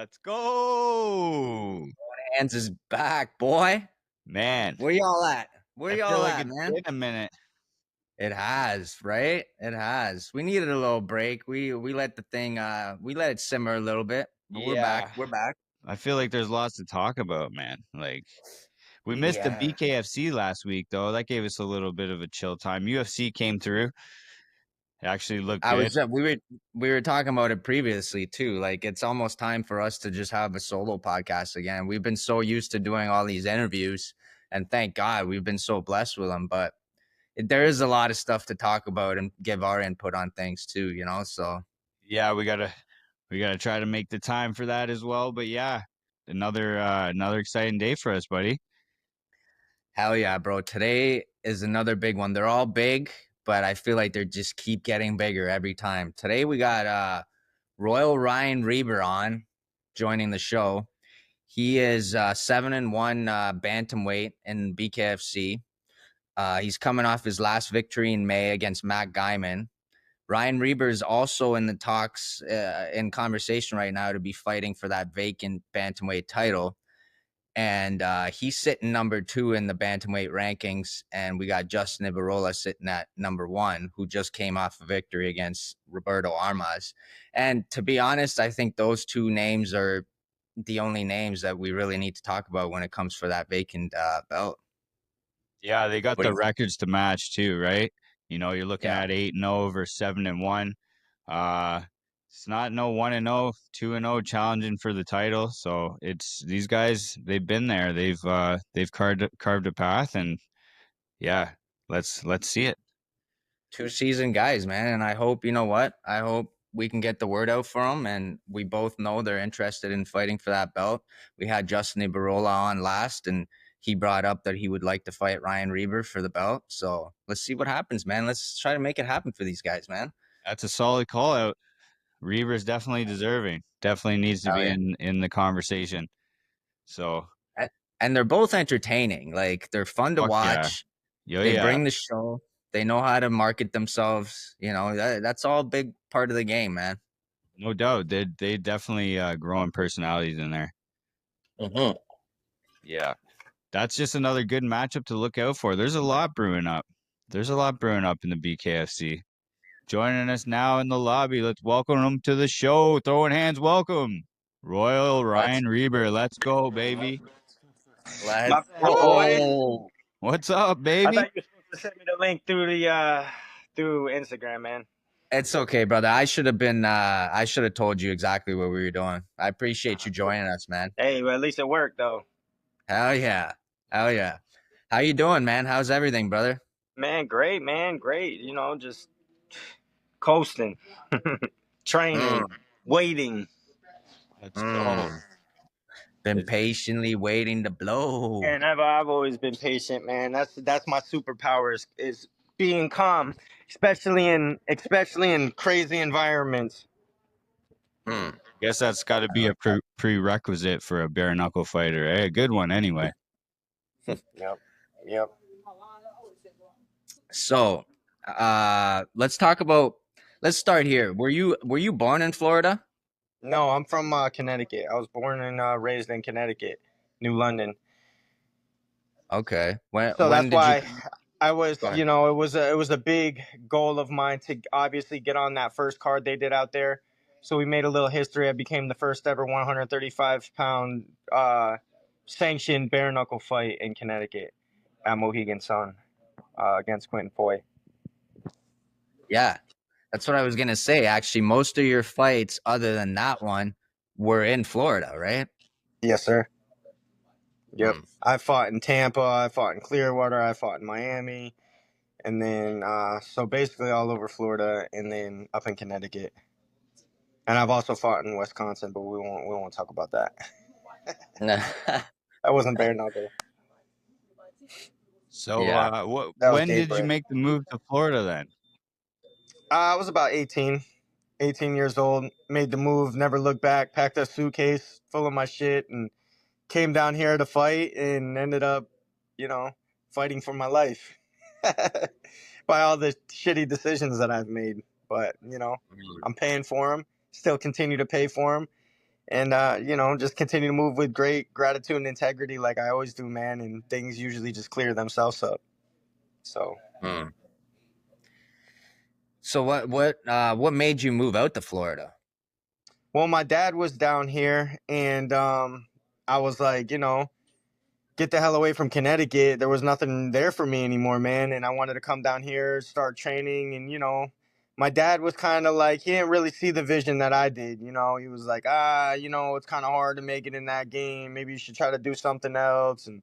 Let's go. Hands is back, boy. Man, Where y'all at? Where I feel y'all like at, it's man? been a minute. It has, right? It has. We needed a little break. We let the thing we let it simmer a little bit, but we're back. Yeah. We're back. I feel like there's lots to talk about, man. Like we missed the Yeah. BKFC last week though. That gave us a little bit of a chill time. UFC came through. It actually looked I good. was we were talking about it previously too. Like it's almost time for us to just have a solo podcast again. We've been so used to doing all these interviews, and thank God we've been so blessed with them, but there is a lot of stuff to talk about and give our input on things too, so Yeah, we gotta try to make the time for that as well. But yeah, another exciting day for us, buddy. hell yeah, bro. Today is another big one. They're all big, but I feel like they just keep getting bigger every time. Today we got Royal Ryan Reber on joining the show. He is 7-1 bantamweight in BKFC. He's coming off his last victory in May against Matt Guyman. Ryan Reber is also in the talks, in conversation right now to be fighting for that vacant bantamweight title. And he's sitting number 2 in the bantamweight rankings. And we got Justin Ibarola sitting at number 1, who just came off a victory against Roberto Armas. And to be honest, I think those two names are the only names that we really need to talk about when it comes for that vacant belt. Yeah, they got What do the you think? records to match too, right? You're looking Yeah. at 8-0 versus 7-1. Uh, it's not no 1-0, 2-0 challenging for the title. So it's these guys. They've been there. They've carved a path, and yeah, let's see it. 2 seasoned guys, man. And I hope, you know what? I hope we can get the word out for them. And we both know they're interested in fighting for that belt. We had Justin Ibarola on last, and he brought up that he would like to fight Ryan Reber for the belt. So let's see what happens, man. Let's try to make it happen for these guys, man. That's a solid call out. Reaver's definitely deserving. Definitely needs to Hell be yeah. in the conversation. So And they're both entertaining. Like they're fun to fuck yeah, watch. yo They yeah, bring the show. They know how to market themselves. That's all a big part of the game, man. no doubt. They definitely growing personalities in there. Mm-hmm. Yeah. That's just another good matchup to look out for. There's a lot brewing up. There's a lot brewing up in the BKFC. Joining us now in the lobby. Let's welcome him to the show. Throwing hands, welcome. Royal Let's Ryan Reber. Let's go, baby. let's My bad, boy. go. What's up, I baby? thought you were supposed to send me the link through through Instagram, man. It's okay, brother. I should have told you exactly what we were doing. I appreciate you joining us, man. Hey, well, at least it worked though. Hell yeah. Hell yeah. How you doing, man? How's everything, brother? Man, great, man, great. Just coasting, training, Mm, waiting. Let's go. mm. Been patiently waiting to blow. And I've always been patient, man. That's my superpower is being calm, especially in crazy environments. Mm. Guess that's got to I be a like that. prerequisite for a bare knuckle fighter. Eh? A good one, anyway. Yep, yep. So, let's start here. Were you born in Florida? No, I'm from Connecticut. I was born and raised in Connecticut, New London. Okay. When So when that's did you why I was, go ahead? it was a big goal of mine to obviously get on that first card they did out there. So we made a little history. I became the first ever 135-pound sanctioned bare knuckle fight in Connecticut at Mohegan Sun against Quentin Foy. Yeah. That's what I was gonna say. Actually, most of your fights, other than that one, were in Florida, right? Yes, sir. Yep. Hmm. I fought in Tampa. I fought in Clearwater. I fought in Miami. And then, so basically all over Florida and then up in Connecticut. And I've also fought in Wisconsin, but we won't talk about that. That wasn't bare knuckle. So, Yeah. That was when did you gateway. make the move to Florida then? I was about 18 years old. Made the move, never looked back. Packed a suitcase full of my shit and came down here to fight and ended up, fighting for my life by all the shitty decisions that I've made. But I'm paying for them. Still continue to pay for them. and just continue to move with great gratitude and integrity like I always do, man. And things usually just clear themselves up. So. Hmm. So what made you move out to Florida? Well, my dad was down here, and I was like, get the hell away from Connecticut. There was nothing there for me anymore, man. And I wanted to come down here, start training. And, my dad was kind of like, he didn't really see the vision that I did. He was like, it's kind of hard to make it in that game. Maybe you should try to do something else. And,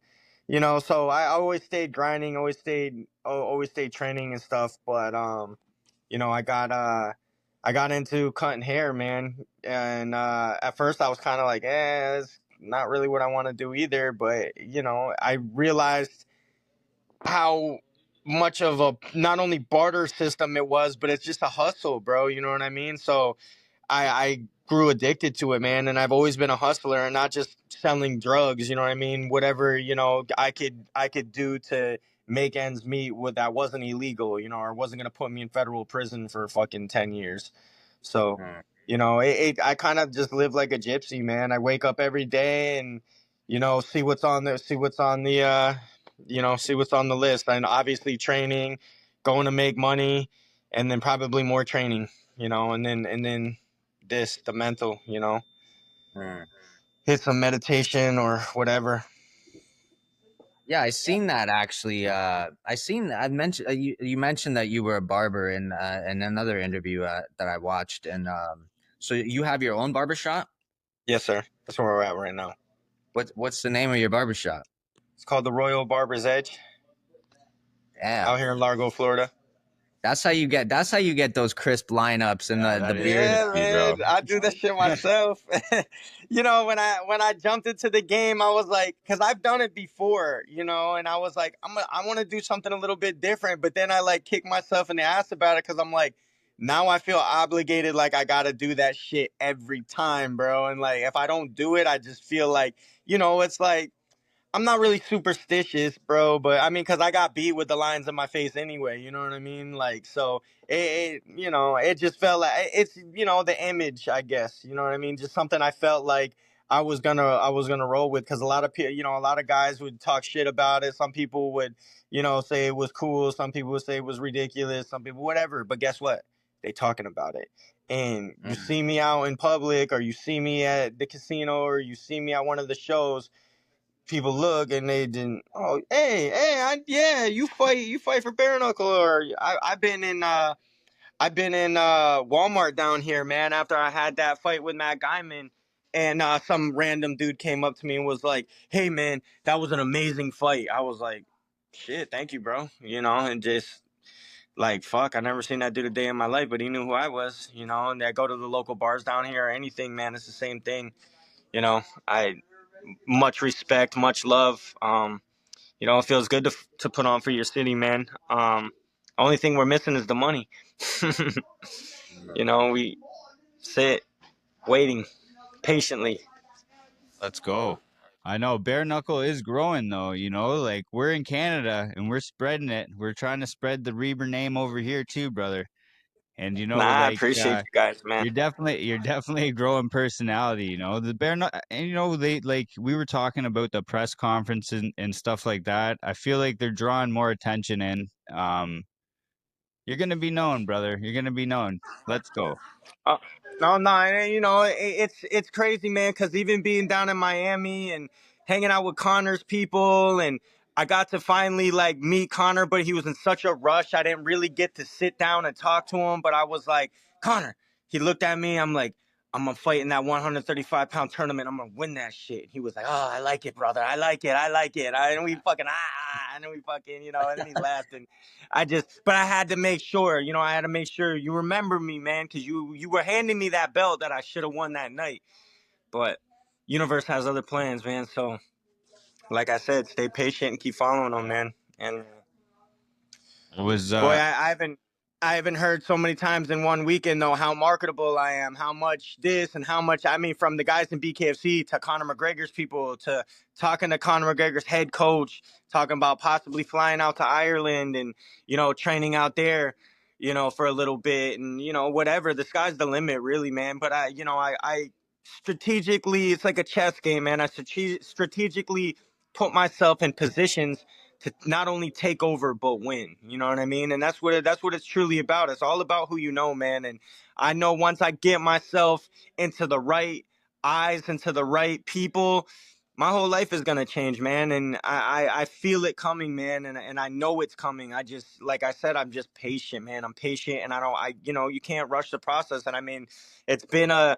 so I always stayed grinding, always stayed training and stuff. But, I got into cutting hair, man. And at first I was kind of like, it's not really what I want to do either. But, I realized how much of a not only barter system it was, but it's just a hustle, bro. You know what I mean? So I grew addicted to it, man. And I've always been a hustler and not just selling drugs. You know what I mean? Whatever, I could do to make ends meet with that wasn't illegal, or wasn't going to put me in federal prison for fucking 10 years. So, Hmm. I kind of just live like a gypsy, man. I wake up every day and, see what's on there, see what's on the list. And obviously training, going to make money, and then probably more training, and then the mental, Hmm. hit some meditation or whatever. Yeah, I seen that actually. I mentioned you mentioned that you were a barber in another interview that I watched, and so you have your own barber shop. Yes, sir. That's where we're at right now. What's the name of your barber shop? It's called the Royal Barber's Edge Yeah, out here in Largo, Florida. that's how you get those crisp lineups and Yeah, the that is beard. Yeah, crispy, man, bro. I do that shit myself. When I jumped into the game, I was like, because I've done it before, and I was like, I want to do something a little bit different. But then I like kick myself in the ass about it because I'm like, now I feel obligated, like I gotta do that shit every time, bro. And like, if I don't do it, I just feel like, it's like I'm not really superstitious, bro, but I mean, because I got beat with the lines in my face anyway, you know what I mean? Like, so it just felt like it's, the image, I guess, you know what I mean? Just something I felt like I was gonna roll with because a lot of people, a lot of guys would talk shit about it. Some people would, say it was cool. Some people would say it was ridiculous. Some people, whatever. But guess what? They talking about it. And you Mm. see me out in public, or you see me at the casino, or you see me at one of the shows, people look and they didn't. Oh, hey, yeah, you fight for bare knuckle, or I've been in Walmart down here, man. After I had that fight with Matt Guyman, and some random dude came up to me and was like, "Hey, man, that was an amazing fight." I was like, "Shit, thank you, bro." And just like fuck, I never seen that dude a day in my life, but he knew who I was, And I go to the local bars down here or anything, man. It's the same thing, I much respect, much love. It feels good to put on for your city, man. Only thing we're missing is the money. We sit waiting patiently. Let's go. I know bare knuckle is growing though, like we're in Canada and we're spreading it. We're trying to spread the Reber name over here too, brother. And Nah, I appreciate you guys, man. you're definitely a growing personality, The bare knuckle, and they like we were talking about the press conference and stuff like that. I feel like they're drawing more attention in. You're gonna be known, brother. You're gonna be known. Let's go. Uh, no, and, it's crazy, man. Because even being down in Miami and hanging out with Connor's people, and I got to finally like meet Connor, but he was in such a rush. I didn't really get to sit down and talk to him. But I was like, Connor. He looked at me. I'm like, I'm gonna fight in that 135-pound tournament. I'm gonna win that shit. He was like, oh, I like it, brother. I like it. I like it. And we fucking and then we fucking, and then he laughed and but I had to make sure, I had to make sure you remember me, man, because you were handing me that belt that I should have won that night. But universe has other plans, man. So, like I said, stay patient and keep following them, man. And It was boy, I haven't heard so many times in one weekend though how marketable I am, how much this and how much, I mean, from the guys in BKFC to Conor McGregor's people to talking to Conor McGregor's head coach, talking about possibly flying out to Ireland and training out there, for a little bit and whatever. The sky's the limit, really, man. But I strategically, it's like a chess game, man. I strategically put myself in positions to not only take over but win. You know what I mean? And that's what it's truly about. It's all about who you know, man. And I know once I get myself into the right eyes, into the right people, my whole life is gonna change, man. And I feel it coming, man. And I know it's coming. I just, like I said, I'm just patient, man. I'm patient, and you can't rush the process. And I mean, it's been a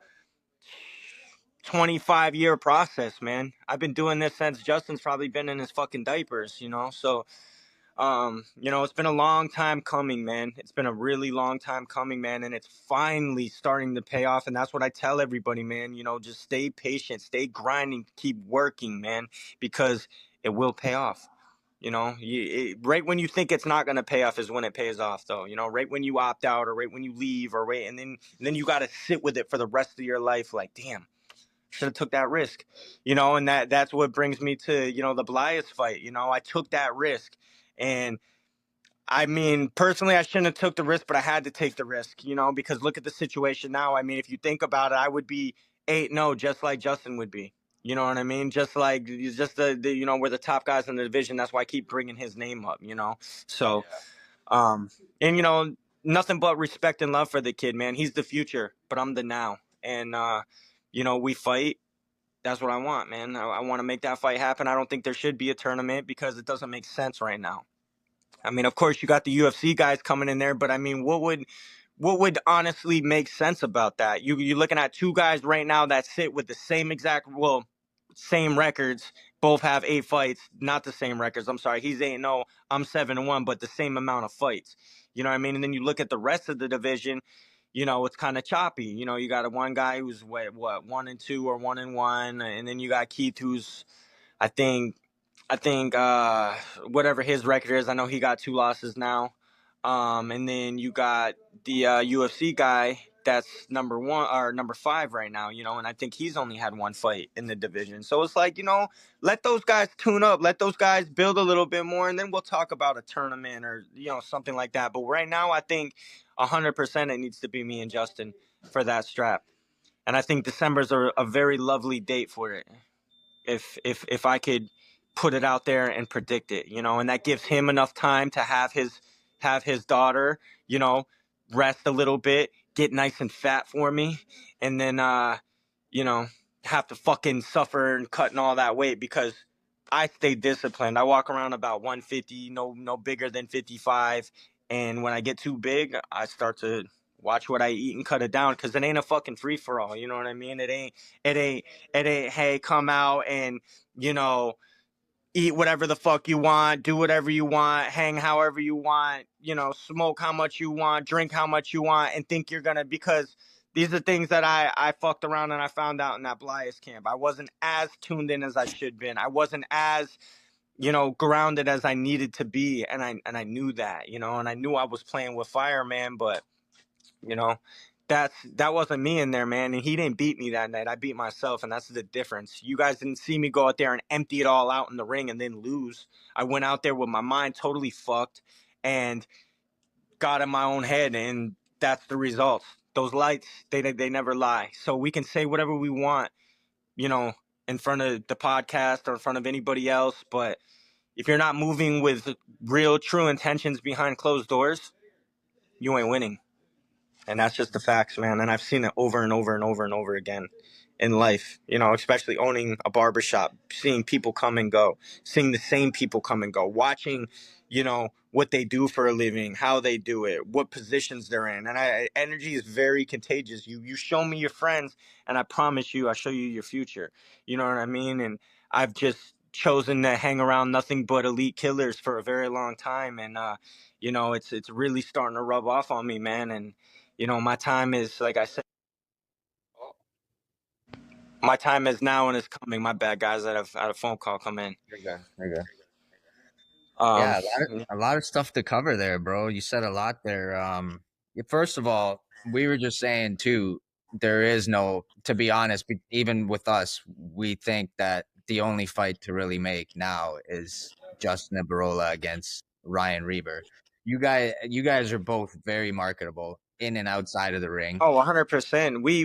25-year process, man. I've been doing this since Justin's probably been in his fucking diapers, you know? So, it's been a long time coming, man. It's been a really long time coming, man. And it's finally starting to pay off. And that's what I tell everybody, man. Just stay patient, stay grinding, keep working, man, because it will pay off. Right when you think it's not going to pay off is when it pays off, though. Right when you opt out, or right when you leave, or right. And then you got to sit with it for the rest of your life. Like, damn, should have took that risk, and that's what brings me to, the Belias fight. I took that risk. And I mean, personally, I shouldn't have took the risk, but I had to take the risk, because look at the situation now. I mean, if you think about it, I would be 8-0, just like Justin would be. You know what I mean? Just we're the top guys in the division. That's why I keep bringing his name up, So, and nothing but respect and love for the kid, man. He's the future, but I'm the now. And we fight. That's what I want, man. I want to make that fight happen. I don't think there should be a tournament because it doesn't make sense right now. I mean, of course, you got the UFC guys coming in there, but I mean, what would honestly make sense about that? You're looking at two guys right now that sit with the same records. Both have 8 fights, not the same records. I'm sorry, he's 8-0, I'm 7-1, but the same amount of fights. You know what I mean? And then you look at the rest of the division. It's kind of choppy. You got one guy who's 1-2 or 1-1, and then you got Keith, who's I think whatever his record is, I know he got 2 losses now. And then you got the UFC guy that's number 1 or number 5 right now, and I think he's only had 1 fight in the division. So it's like, let those guys tune up, let those guys build a little bit more, and then we'll talk about a tournament or, something like that. But right now, I think 100% it needs to be me and Justin for that strap. And I think December's a very lovely date for it. If I could put it out there and predict it, and that gives him enough time to have his daughter, rest a little bit, get nice and fat for me, and then have to fucking suffer and cut and all that weight, because I stay disciplined. I walk around about 150, no bigger than 55, and when I get too big, I start to watch what I eat and cut it down, because it ain't a fucking free for all. You know what I mean? It ain't. Hey, come out and eat whatever the fuck you want, do whatever you want, hang however you want, smoke how much you want, drink how much you want, and think you're gonna, because these are things that I fucked around and I found out in that Belias camp. I wasn't as tuned in as I should been. I wasn't as grounded as I needed to be, and I knew that, and I knew I was playing with fire, man. But you know, that wasn't me in there, man. And he didn't beat me that night. I beat myself, and that's the difference. You guys didn't see me go out there and empty it all out in the ring and then lose. I went out there with my mind totally fucked and got in my own head, and that's the results. Those lights, they never lie. So we can say whatever we want, in front of the podcast or in front of anybody else, but if you're not moving with real, true intentions behind closed doors, you ain't winning. And that's just the facts, man. And I've seen it over and over and over and over again in life, especially owning a barbershop, seeing people come and go, seeing the same people come and go, watching, what they do for a living, how they do it, what positions they're in. And energy is very contagious. You show me your friends, and I promise you, I'll show you your future. You know what I mean? And I've just chosen to hang around nothing but elite killers for a very long time. And, it's really starting to rub off on me, man. And, my time is, like I said, my time is now and is coming. My bad, guys. I had a phone call come in. There you go. Um, Yeah, a lot of stuff to cover there, bro. You said a lot there. First of all, we were just saying too, there is no, to be honest, even with us, we think that the only fight to really make now is Justin Barola against Ryan Reber. You guys are both very marketable. in and outside of the ring. Oh, 100%. We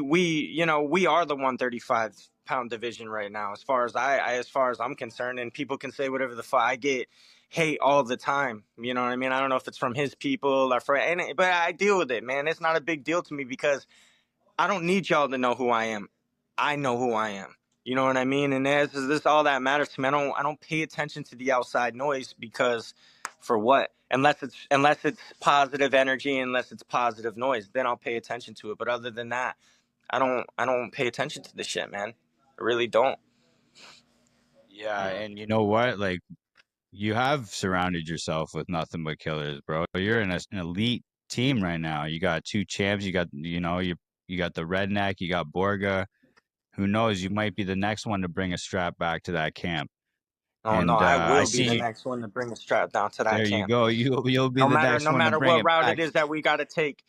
are the 135-pound division right now, as far as I'm concerned. And people can say whatever the fuck. I get hate all the time. You know what I mean? I don't know if it's from his people or but I deal with it, man. It's not a big deal to me because I don't need y'all to know who I am. I know who I am. You know what I mean? And this all that matters to me. I don't pay attention to the outside noise because for what? Unless it's positive energy, unless it's positive noise, then I'll pay attention to it. But other than that, I don't pay attention to the shit, man. I really don't. Yeah, Yeah. and you know what? Like you have surrounded yourself with nothing but killers, bro. You're in an elite team right now. You got two champs. You got you got the redneck. You got Borga. Who knows? You might be the next one to bring a strap back to that camp. Oh no, And I I will be the see. next one to bring the strap down to that There you camp. go. You'll be No the matter next no one to matter bring what it route back. it is that we got to take.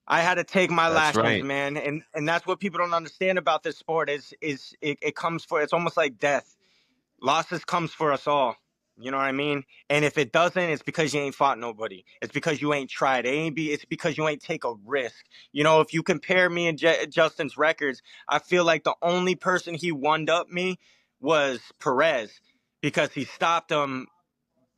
I had to take my That's lashings, right. man, and that's what people don't understand about this sport it comes for it's almost like death. Losses comes for us all. You know what I mean? And if it doesn't, it's because you ain't fought nobody. It's because you ain't tried. It's because you ain't take a risk. You know, if you compare me and Justin's records, I feel like the only person he one up me was Perez because he stopped him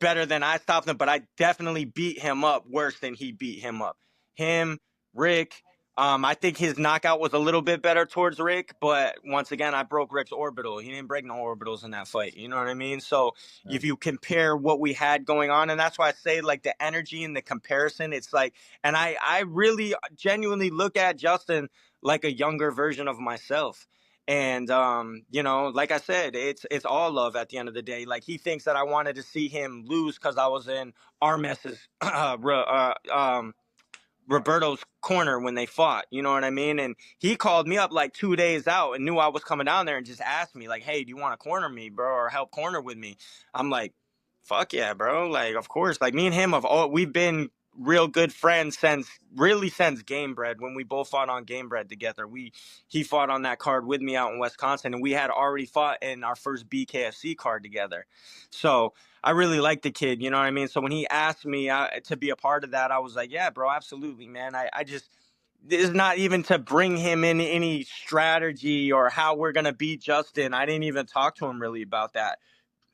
better than I stopped him, but I definitely beat him up worse than he beat him up. Him, Rick. I think his knockout was a little bit better towards Rick, but once again, I broke Rick's orbital. He didn't break no orbitals in that fight. You know what I mean? So if you compare what we had going on, and that's why I say like the energy and the comparison, it's like, and I really genuinely look at Justin like a younger version of myself. And like I said, it's all love at the end of the day. Like he thinks that I wanted to see him lose because I was in Armes's Roberto's corner when they fought. You know what I mean? And he called me up like 2 days out and knew I was coming down there and just asked me like, "Hey, do you want to corner me, bro, or help corner with me?" I'm like, "Fuck yeah, bro!" Like, of course. Like me and him we've been real good friends since Game Bread when we both fought on Game Bread together. He fought on that card with me out in Wisconsin, and we had already fought in our first BKFC card together. So I really like the kid, you know what I mean? So when he asked me to be a part of that, I was like, yeah, bro, absolutely, man. I just, it's not even to bring him in any strategy or how we're going to beat Justin. I didn't even talk to him really about that.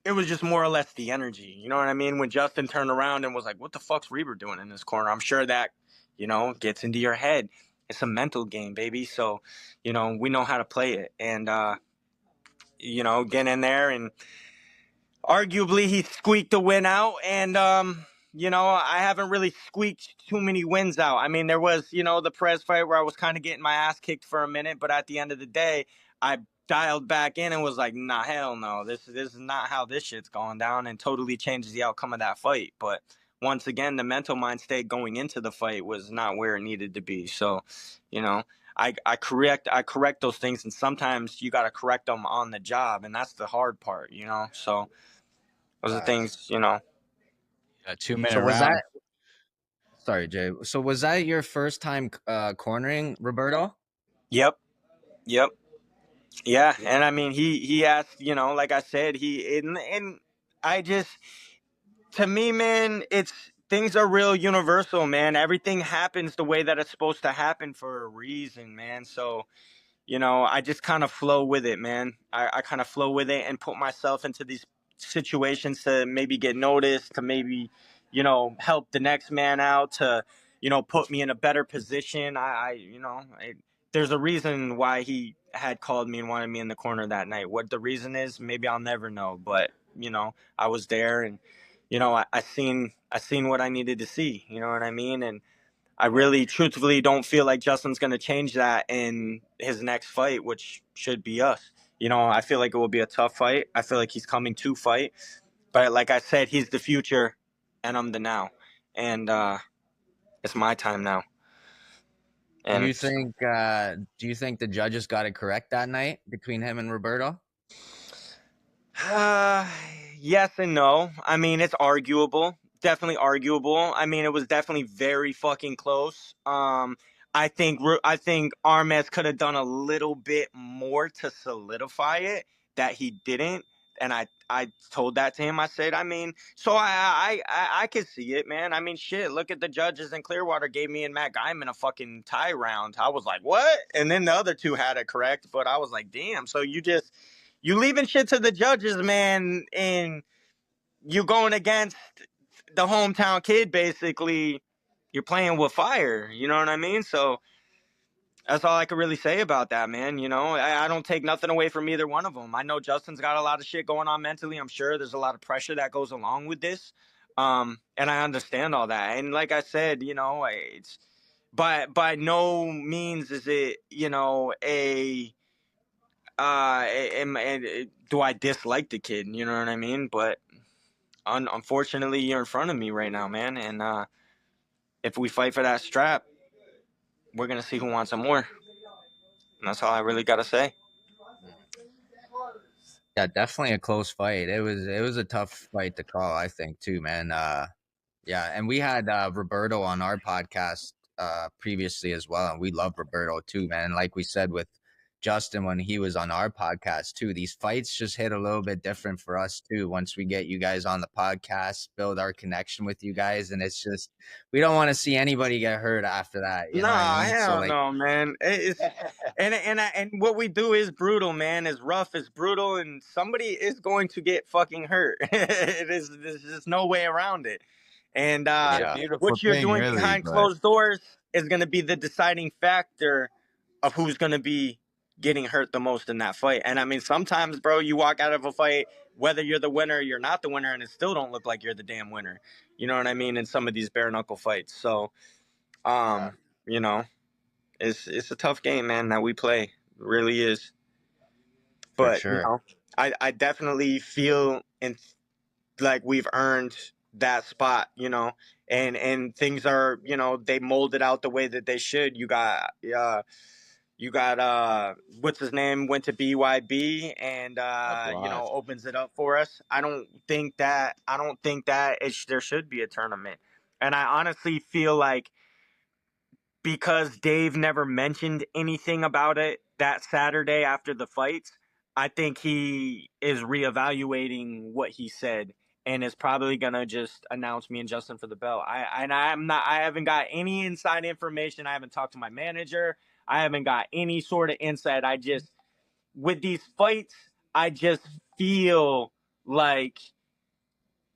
It was just more or less the energy, you know what I mean? When Justin turned around and was like, what the fuck's Reber doing in this corner? I'm sure that, gets into your head. It's a mental game, baby. So, we know how to play it. And, get in there and arguably he squeaked a win out, and I haven't really squeaked too many wins out. I mean, there was the Perez fight where I was kind of getting my ass kicked for a minute, but at the end of the day I dialed back in and was like, nah, hell no, this is not how this shit's going down, and totally changes the outcome of that fight. But once again, the mental mind state going into the fight was not where it needed to be. So you know I correct those things, and sometimes you got to correct them on the job, and that's the hard part. So those are things. A 2 minute So was that round. sorry, Jay. So was that your first time cornering Roberto? Yep. Yep. Yeah. And I mean, he asked, like I said, and I just, to me, man, it's, things are real universal, man. Everything happens the way that it's supposed to happen for a reason, man. So, I just kind of flow with it, man. I kind of flow with it and put myself into these situations to maybe get noticed, to maybe, help the next man out, to, put me in a better position. There's a reason why he had called me and wanted me in the corner that night. What the reason is, maybe I'll never know. But, I was there, and, I seen what I needed to see. You know what I mean? And I really, truthfully, don't feel like Justin's going to change that in his next fight, which should be us. I feel like it will be a tough fight. I feel like he's coming to fight. But like I said, he's the future, and I'm the now. And it's my time now. Do And you think the judges got it correct that night between him and Roberto? Uh, yes and no. I mean, it's arguable. Definitely arguable. I mean, it was definitely very fucking close. I think Armes could have done a little bit more to solidify it that he didn't. I told that to him. I said, I mean, so I could see it, man. I mean, shit. Look at the judges in Clearwater gave me and Matt Guyman a fucking tie round. I was like, what? And then the other two had it correct, but I was like, damn. So you leaving shit to the judges, man, and you going against the hometown kid. Basically, you're playing with fire. You know what I mean? So that's all I could really say about that, man. You know, I don't take nothing away from either one of them. I know Justin's got a lot of shit going on mentally. I'm sure there's a lot of pressure that goes along with this. And I understand all that. And like I said, you know, it's by no means is it, you know, do I dislike the kid? You know what I mean? But unfortunately, you're in front of me right now, man. And if we fight for that strap, we're gonna see who wants it more. And that's all I really gotta say. Yeah, definitely a close fight. It was a tough fight to call, I think, too, man. Yeah, and we had Roberto on our podcast previously as well, and we love Roberto too, man. Like we said with Justin when he was on our podcast too, these fights just hit a little bit different for us too. Once we get you guys on the podcast, build our connection with you guys, and it's just we don't want to see anybody get hurt after that. You know what I Nah, mean? So hell like, no, man. It's and what we do is brutal, man. It's rough, it's brutal, and somebody is going to get fucking hurt. There's just no way around it. And It's a yeah, beautiful what you're thing, doing really, behind but closed doors is going to be the deciding factor of who's going to be getting hurt the most in that fight. And I mean, sometimes, bro, you walk out of a fight, whether you're the winner or you're not the winner, and it still don't look like you're the damn winner. You know what I mean? In some of these bare knuckle fights. So, yeah, you know, it's a tough game, man, that we play. It really is. for But you sure. know, I definitely feel like we've earned that spot, you know, and things are, you know, they molded out the way that they should. You got what's his name went to BYB and up you know, lost. opens it up for us. I don't think that there should be a tournament. And I honestly feel like because Dave never mentioned anything about it that Saturday after the fights, I think he is reevaluating what he said and is probably gonna just announce me and Justin for the belt. I haven't got any inside information. I haven't talked to my manager. I haven't got any sort of insight. I just with these fights, I just feel like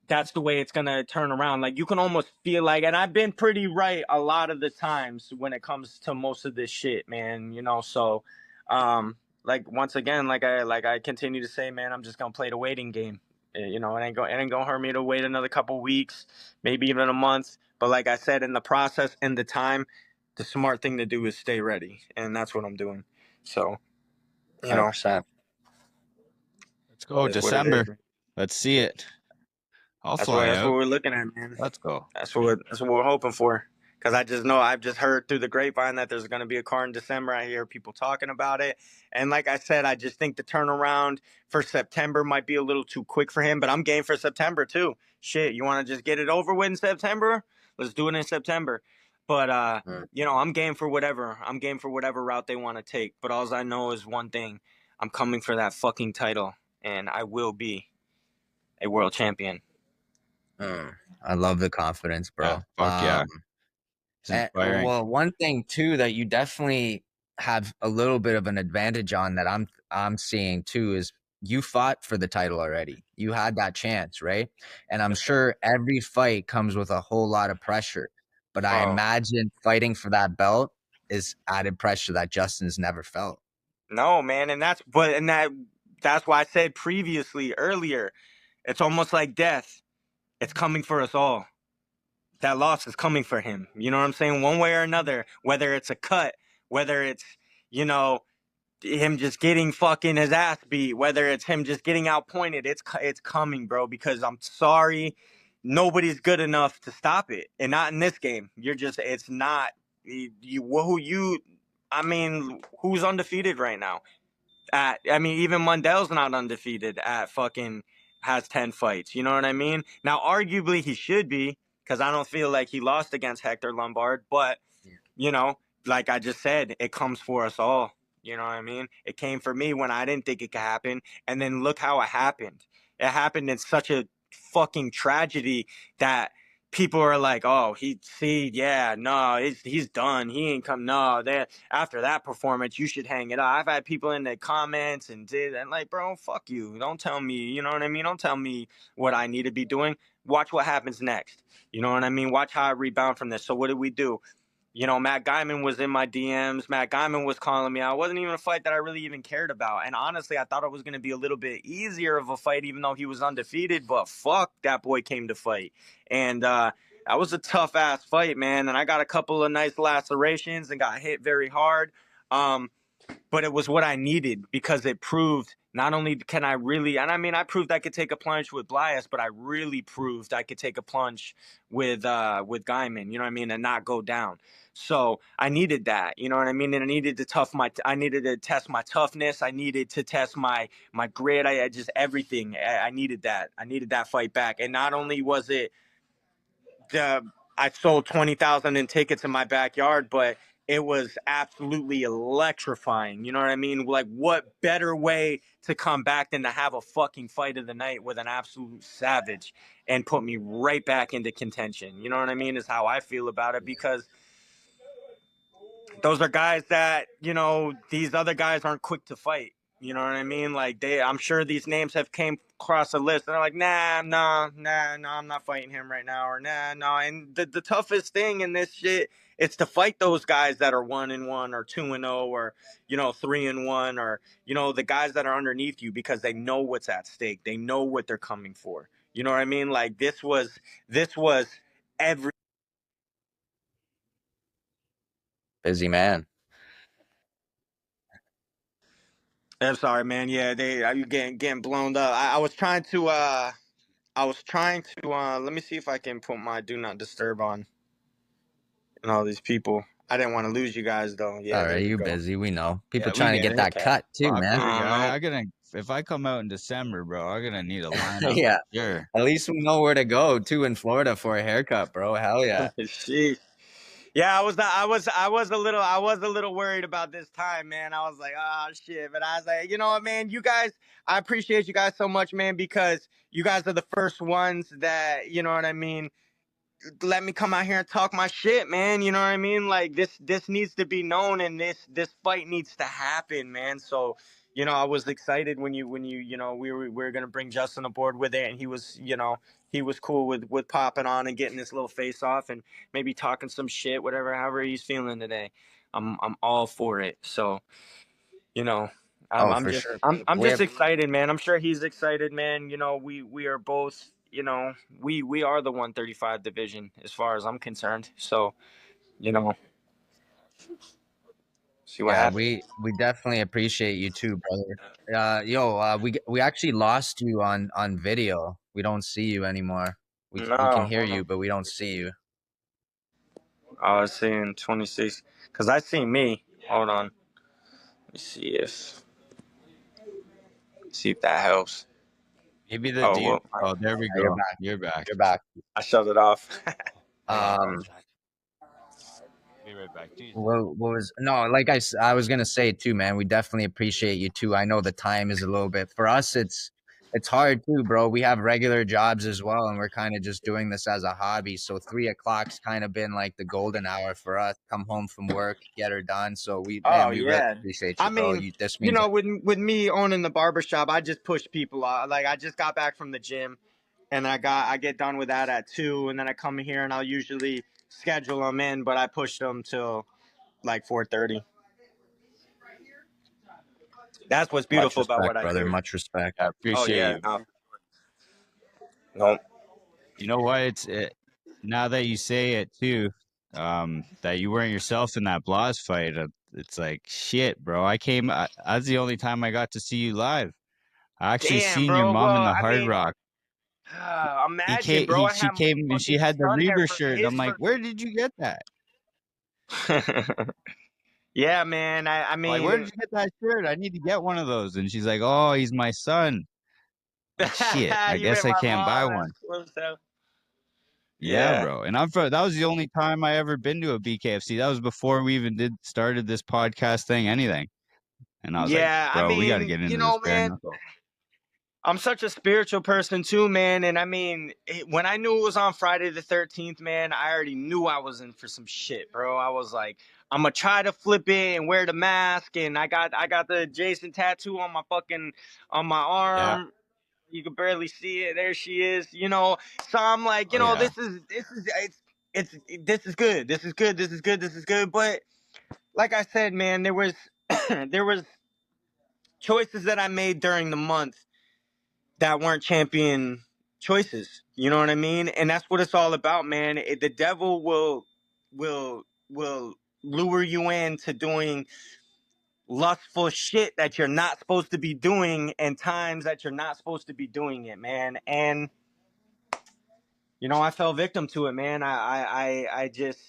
that's the way it's gonna turn around. Like you can almost feel like, and I've been pretty right a lot of the times when it comes to most of this shit, man. You know, so like once again, like I continue to say, man, I'm just gonna play the waiting game. You know, it ain't gonna hurt me to wait another couple weeks, maybe even a month. But like I said, in the process, in the time, the smart thing to do is stay ready, and that's what I'm doing. So, you know, 100%. Let's go, it is what it is. December. Let's see it. I'll That's fly what out. we're looking at, man. Let's go. That's what we're hoping for. Because I just know I've just heard through the grapevine that there's going to be a car in December. I hear people talking about it, and like I said, I just think the turnaround for September might be a little too quick for him. But I'm game for September too. Shit, you want to just get it over with in September? Let's do it in September. But Mm. you know, I'm game for whatever. I'm game for whatever route they want to take. But all I know is one thing: I'm coming for that fucking title, and I will be a world champion. I love the confidence, Yeah, bro. fuck yeah. It's inspiring. Well, one thing too that you definitely have a little bit of an advantage on that I'm seeing too is you fought for the title already. You had that chance, right? And I'm sure every fight comes with a whole lot of pressure. But I Oh. imagine fighting for that belt is added pressure that Justin's never felt. No, man, and that's why I said previously earlier, it's almost like death. It's coming for us all. That loss is coming for him. You know what I'm saying? One way or another, whether it's a cut, whether it's, you know, him just getting fucking his ass beat, whether it's him just getting outpointed, it's coming, bro, because I'm sorry, nobody's good enough to stop it. And not in this game. It's not I mean, who's undefeated right now? I mean, even Mundell's not undefeated at fucking has 10 fights. You know what I mean? Now, arguably, he should be because I don't feel like he lost against Hector Lombard. But, you know, like I just said, it comes for us all. You know what I mean? It came for me when I didn't think it could happen. And then look how it happened. It happened in such a fucking tragedy that people are like, oh, yeah, no, he's done. He ain't come. No, after that performance, you should hang it up. I've had people in the comments and like, bro, fuck you. Don't tell me, you know what I mean? Don't tell me what I need to be doing. Watch what happens next. You know what I mean? Watch how I rebound from this. So what did we do? You know, Matt Guyman was in my DMs. Matt Guyman was calling me out. It wasn't even a fight that I really even cared about. And honestly, I thought it was going to be a little bit easier of a fight, even though he was undefeated. But fuck, that boy came to fight. And that was a tough ass fight, man. And I got a couple of nice lacerations and got hit very hard. But it was what I needed because it proved not only can I really, and I mean, I proved I could take a plunge with Blias, but I really proved I could take a plunge with Guyman, you know what I mean, and not go down. So I needed that, you know what I mean, and I needed to test my toughness. I needed to test my grit. I just everything. I needed that. I needed that fight back, and not only was it I sold 20,000 in tickets in my backyard, but it was absolutely electrifying. You know what I mean? Like, what better way to come back than to have a fucking fight of the night with an absolute savage and put me right back into contention? You know what I mean? Is how I feel about it, because those are guys that, you know, these other guys aren't quick to fight. You know what I mean? Like, I'm sure these names have came across a list and they're like, nah, I'm not fighting him right now, or nah. And the toughest thing in this shit is to fight those guys that are 1-1 or 2-0 or, you know, 3-1, or, you know, the guys that are underneath you, because they know what's at stake. They know what they're coming for. You know what I mean? Like, this was every. Busy man. I'm sorry, man. Yeah, you getting blown up. I was trying to let me see if I can put my do not disturb on and all these people. I didn't want to lose you guys though. Yeah, All there right, we you go. busy. We know. People Yeah, we trying to get get it. that Okay. cut too, man. Popular guy. No. I'm gonna if I come out in December, bro, I'm gonna need a lineup. Yeah. Sure. At least we know where to go too in Florida for a haircut, bro. Hell yeah. Sheesh. Yeah, I was a little worried about this time, man. I was like, oh shit. But I was like, you know what, man, you guys, I appreciate you guys so much, man, because you guys are the first ones that, you know what I mean, let me come out here and talk my shit, man. You know what I mean? Like, this needs to be known, and this fight needs to happen, man. So, you know, I was excited when you know, we were gonna bring Justin aboard with it, and he was, you know, he was cool with popping on and getting this little face off and maybe talking some shit, whatever, however he's feeling today. I'm all for it. So, you know, Oh, for sure. I'm We just have excited, man. I'm sure he's excited, man. You know, we are both, you know, we are the 135 division as far as I'm concerned. So, you know, see what Yeah, happens. we definitely appreciate you too, brother. We actually lost you on video. We don't see you anymore. We can No, hear hold you, on. but we don't see you. I was seeing 26 because I see me. Hold on. Let me see if that helps. Maybe the Oh dude. well, Oh, there we Yeah, you're go. back. You're back. You're back. I shut it off. Um, Be right back. Jesus. what was no, like I was gonna say too, man. We definitely appreciate you too. I know the time is a little bit for us. It's hard too, bro. We have regular jobs as well, and we're kind of just doing this as a hobby. So 3 o'clock's kind of been like the golden hour for us. Come home from work, get her done. So Oh we really yeah. appreciate I you, bro. mean, This you means know, with me owning the barbershop, I just push people out. Like, I just got back from the gym, and I get done with that at 2, and then I come here and I'll usually schedule them in, but I push them till like 4:30. That's what's much beautiful about respect, what I brother. do. Much respect. I Oh appreciate yeah, you. no, no. You know what? Now that you say it too, that you weren't yourself in that Blas fight. It's like shit, bro. That's the only time I got to see you live. I actually Damn, seen your bro. mom in Well, the I Hard mean, Rock. imagine, bro. I She had my came and she fucking had the son there Reber for shirt. And his I'm like, first. where did you get that? Yeah, man. I I'm like, where mean, did you get that shirt? I need to get one of those. And she's like, oh, he's my son. Like, shit, I you met guess I my can't buy mom. That's one. cool. So Yeah, yeah. bro. And that was the only time I ever been to a BKFC. That was before we even started this podcast thing, anything. And I was like, Yeah, I bro, we got to mean, get into this bare man, knuckle. I'm such a spiritual person too, man. And I mean, when I knew it was on Friday the 13th, man, I already knew I was in for some shit, bro. I was like, I'm gonna try to flip it and wear the mask, and I got the Jason tattoo on my Yeah. arm. You can barely see it. There she is, you know. So I'm like, Oh, yeah. it's this is good. This is good. This is good. This is good. But like I said, man, there was there was choices that I made during the month that weren't champion choices. You know what I mean? And that's what it's all about, man. The devil will lure you into doing lustful shit that you're not supposed to be doing and times that you're not supposed to be doing it, man. And I fell victim to it, man. I just,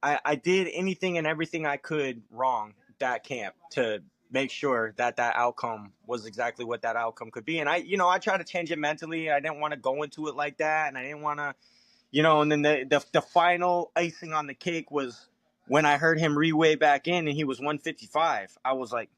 I did anything and everything I could wrong that camp to make sure that outcome was exactly what that outcome could be. And I tried to change it mentally. I didn't want to go into it like that. And I didn't want to, and then the final icing on the cake was when I heard him reweigh back in and he was 155. I was like,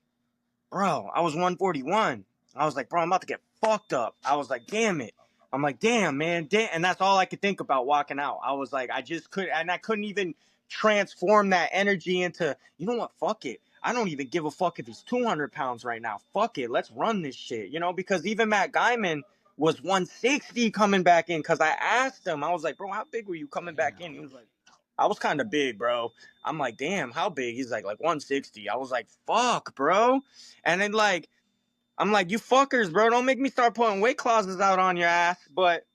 bro, I was 141. I was like, bro, I'm about to get fucked up. I was like, damn it. I'm like, damn, man. Damn. And that's all I could think about walking out. I was like, I just couldn't, and I couldn't even transform that energy into, you know what? Fuck it. I don't even give a fuck if he's 200 pounds right now. Fuck it. Let's run this shit, because even Matt Guyman was 160 coming back in because I asked him, I was like, bro, how big were you coming back in? He was like, I was kind of big, bro. I'm like, damn, how big? He's like 160. I was like, fuck, bro. And then I'm like, you fuckers, bro, don't make me start putting weight clauses out on your ass. But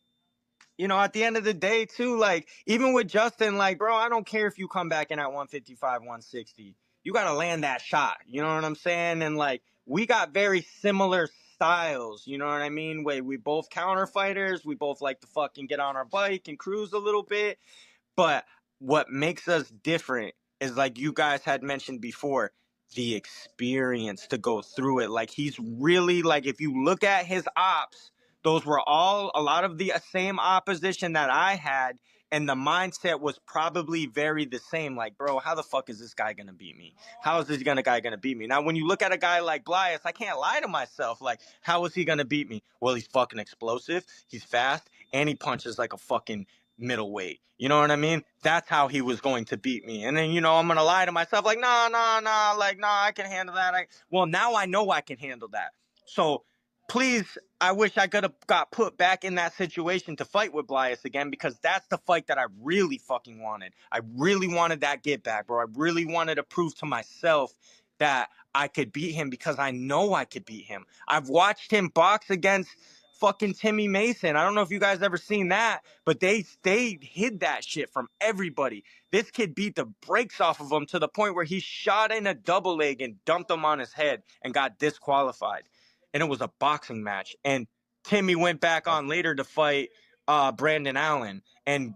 at the end of the day, too, like even with Justin, like, bro, I don't care if you come back in at 155, 160. You gotta land that shot. You know what I'm saying? And like we got very similar styles. You know what I mean? We both counter fighters. We both like to fucking get on our bike and cruise a little bit. But what makes us different is like you guys had mentioned before, the experience to go through it. Like he's really like if you look at his ops, those were all a lot of the same opposition that I had. And the mindset was probably very the same. Like, bro, how the fuck is this guy gonna beat me? How is this guy gonna beat me? Now, when you look at a guy like Blias, I can't lie to myself. Like, how is he gonna beat me? Well, he's fucking explosive. He's fast, and he punches like a fucking middleweight. You know what I mean? That's how he was going to beat me. And then, I'm going to lie to myself like, nah, like, nah, I can handle that. Well, now I know I can handle that. So please, I wish I could have got put back in that situation to fight with Blias again because that's the fight that I really fucking wanted. I really wanted that get back, bro. I really wanted to prove to myself that I could beat him because I know I could beat him. I've watched him box against fucking Timmy Mason. I don't know if you guys ever seen that, but they hid that shit from everybody. This kid beat the brakes off of him to the point where he shot in a double leg and dumped him on his head and got disqualified. And it was a boxing match. And Timmy went back on later to fight Brandon Allen and,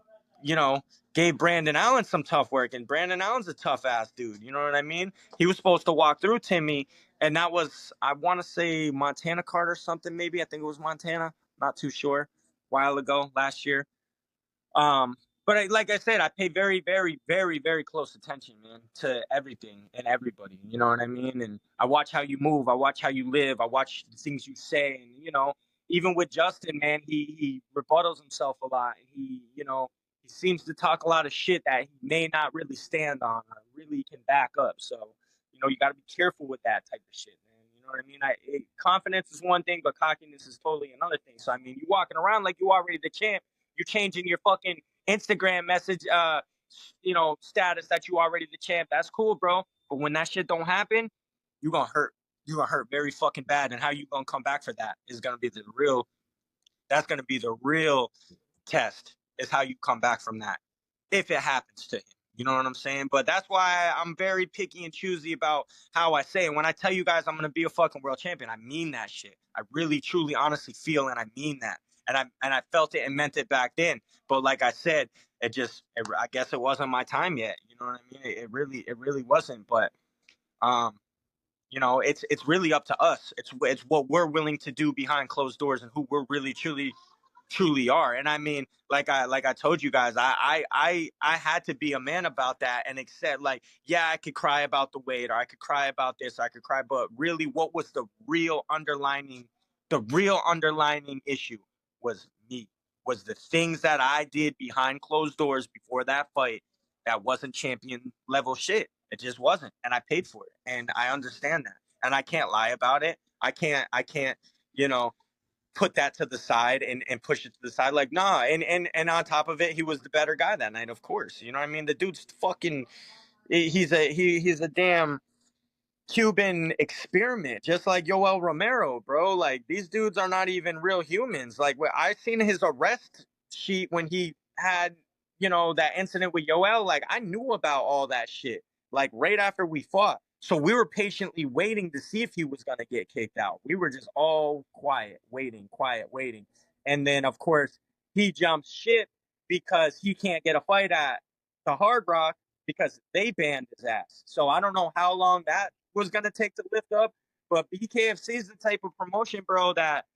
gave Brandon Allen some tough work. And Brandon Allen's a tough ass dude. You know what I mean? He was supposed to walk through Timmy. And that was, I want to say Montana card or something, maybe. I think it was Montana. Not too sure. A while ago, last year. But like I said, I pay very, very, very, very close attention, man, to everything and everybody. You know what I mean? And I watch how you move. I watch how you live. I watch the things you say. And, even with Justin, man, he rebuttals himself a lot. He seems to talk a lot of shit that he may not really stand on or really can back up. So, you got to be careful with that type of shit, man. You know what I mean? Confidence is one thing, but cockiness is totally another thing. So, I mean, you walking around like you already the champ. You're changing your fucking Instagram message, status that you already the champ. That's cool, bro. But when that shit don't happen, you gonna hurt. You gonna hurt very fucking bad. And how you gonna come back for that is gonna be the real. That's gonna be the real test. Is how you come back from that if it happens to him. You know what I'm saying? But that's why I'm very picky and choosy about how I say it. When I tell you guys I'm gonna be a fucking world champion, I mean that shit. I really, truly, honestly feel and I mean that. And I felt it and meant it back then. But like I said, I guess it wasn't my time yet. You know what I mean? It really wasn't. But um, it's really up to us. It's what we're willing to do behind closed doors and who we're really truly truly are. And I mean, like I told you guys, I had to be a man about that and accept, like, yeah, I could cry about the weight, or I could cry about this, I could cry, but really, what was the real underlining issue was me, was the things that I did behind closed doors before that fight that wasn't champion level shit. It just wasn't, and I paid for it, and I understand that, and I can't lie about it. I can't, you know, put that to the side and push it to the side. Like, nah. And on top of it, he was the better guy that night, of course. You know what I mean? The dude's fucking. He's a damn Cuban experiment, just like Yoel Romero, bro. Like, these dudes are not even real humans. Like, I seen his arrest sheet when he had, that incident with Yoel. Like, I knew about all that shit, like, right after we fought. So we were patiently waiting to see if he was gonna get kicked out. We were just all quiet, waiting. And then, of course, he jumps ship because he can't get a fight at the Hard Rock because they banned his ass. So I don't know how long that was going to take to lift up. But BKFC is the type of promotion, bro, that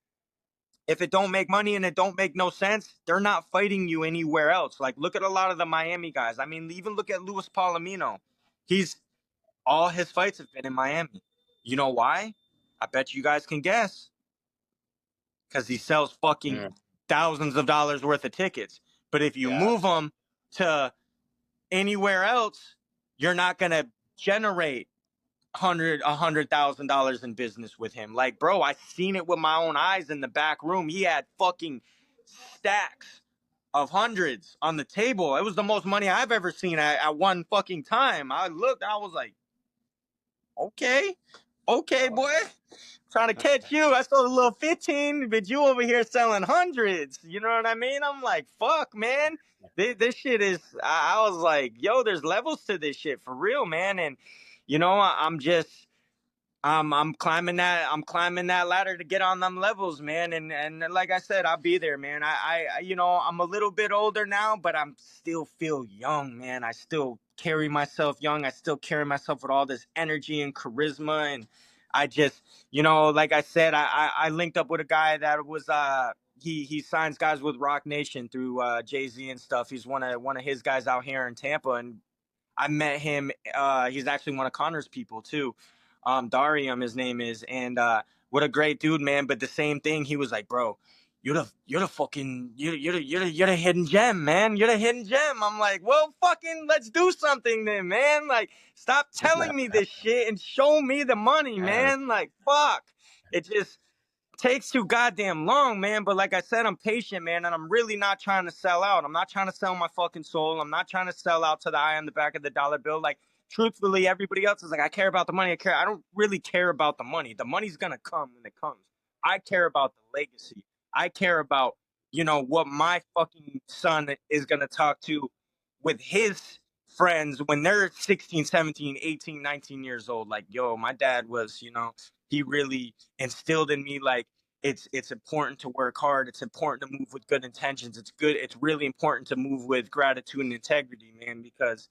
if it don't make money and it don't make no sense, they're not fighting you anywhere else. Like, look at a lot of the Miami guys. I mean, even look at Luis Palomino. All his fights have been in Miami. You know why? I bet you guys can guess. Because he sells fucking thousands of dollars worth of tickets. But if you move them to anywhere else, you're not going to generate $100,000 in business with him. Like, bro, I seen it with my own eyes in the back room. He had fucking stacks of hundreds on the table. It was the most money I've ever seen at one fucking time. I looked, I was like, okay, boy. Trying to catch you. I sold a little 15, but you over here selling hundreds. You know what I mean? I'm like, fuck, man. This shit is, I was like, yo, there's levels to this shit for real, man. And, I'm just, I'm climbing that ladder to get on them levels, man. And like I said, I'll be there, man. I'm a little bit older now, but I'm still feel young, man. I still carry myself young. I still carry myself with all this energy and charisma. And I just, like I said, I linked up with a guy that was, he signs guys with Rock Nation through Jay-Z and stuff. He's one of his guys out here in Tampa, and I met him. He's actually one of Connor's people too. Darium, his name is, and what a great dude, man. But the same thing, he was like, bro, you're the fucking you're the hidden gem, man. You're the hidden gem. I'm like, well, fucking, let's do something then, man. Like, stop telling me this shit and show me the money, man. Like, fuck. It just takes too goddamn long, man. But like I said, I'm patient, man, and I'm really not trying to sell out. I'm not trying to sell my fucking soul. I'm not trying to sell out to the eye on the back of the dollar bill. Like, truthfully, everybody else is like, I care about the money. I don't really care about the money. The money's gonna come when it comes. I care about the legacy. I care about, what my fucking son is gonna talk to with his friends when they're 16, 17, 18, 19 years old. Like, yo, my dad was, he really instilled in me, like, it's important to work hard. It's important to move with good intentions. It's really important to move with gratitude and integrity, man, because,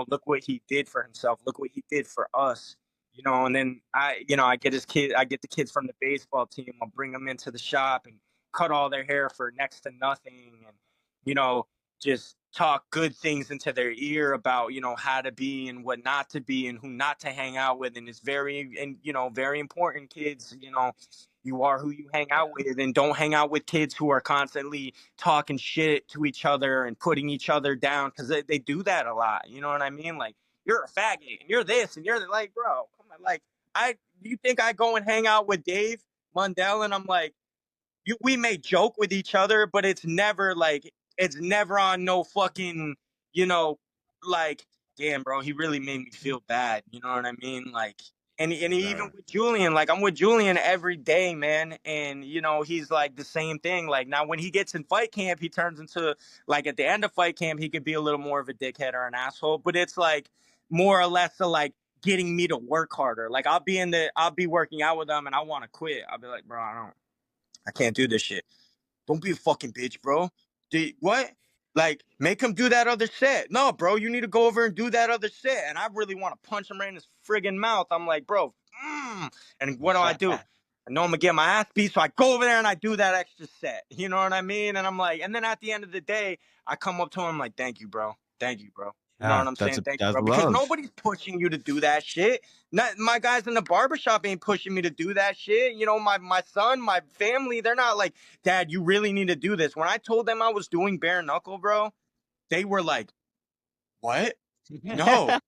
look what he did for himself. Look what he did for us. And then I get the kids from the baseball team. I'll bring them into the shop and cut all their hair for next to nothing, and, just talk good things into their ear about, how to be and what not to be and who not to hang out with. And it's very important, kids. You are who you hang out with, and don't hang out with kids who are constantly talking shit to each other and putting each other down, because they do that a lot. You know what I mean? Like, you're a faggot and you're this and you're like, bro, come on. Like, you think I go and hang out with Dave Mundell and I'm like, we may joke with each other, but it's never on no fucking, like, damn, bro, he really made me feel bad. You know what I mean? Like, and even with Julian, like, I'm with Julian every day, man. And, he's like the same thing. Like, now when he gets in fight camp, he turns into, like, at the end of fight camp, he could be a little more of a dickhead or an asshole, but it's like more or less to, like, getting me to work harder. Like, I'll be working out with him and I want to quit. I'll be like, bro, I can't do this shit. Don't be a fucking bitch, bro. What? Like, make him do that other set. No, bro, you need to go over and do that other set. And I really want to punch him right in his friggin' mouth. I'm like, bro, and what do? I know I'm gonna get my ass beat, so I go over there and I do that extra set. You know what I mean? And I'm like, and then at the end of the day, I come up to him, I'm like, thank you, bro. Thank you, bro. You know Yeah, what I'm saying? Thank you, that's bro. Because love. nobody's pushing you to do that shit. Not my guys in the barbershop ain't pushing me to do that shit. You know, my son, my family, they're not like, Dad, you really need to do this. When I told them I was doing bare knuckle, bro, they were like, what? No,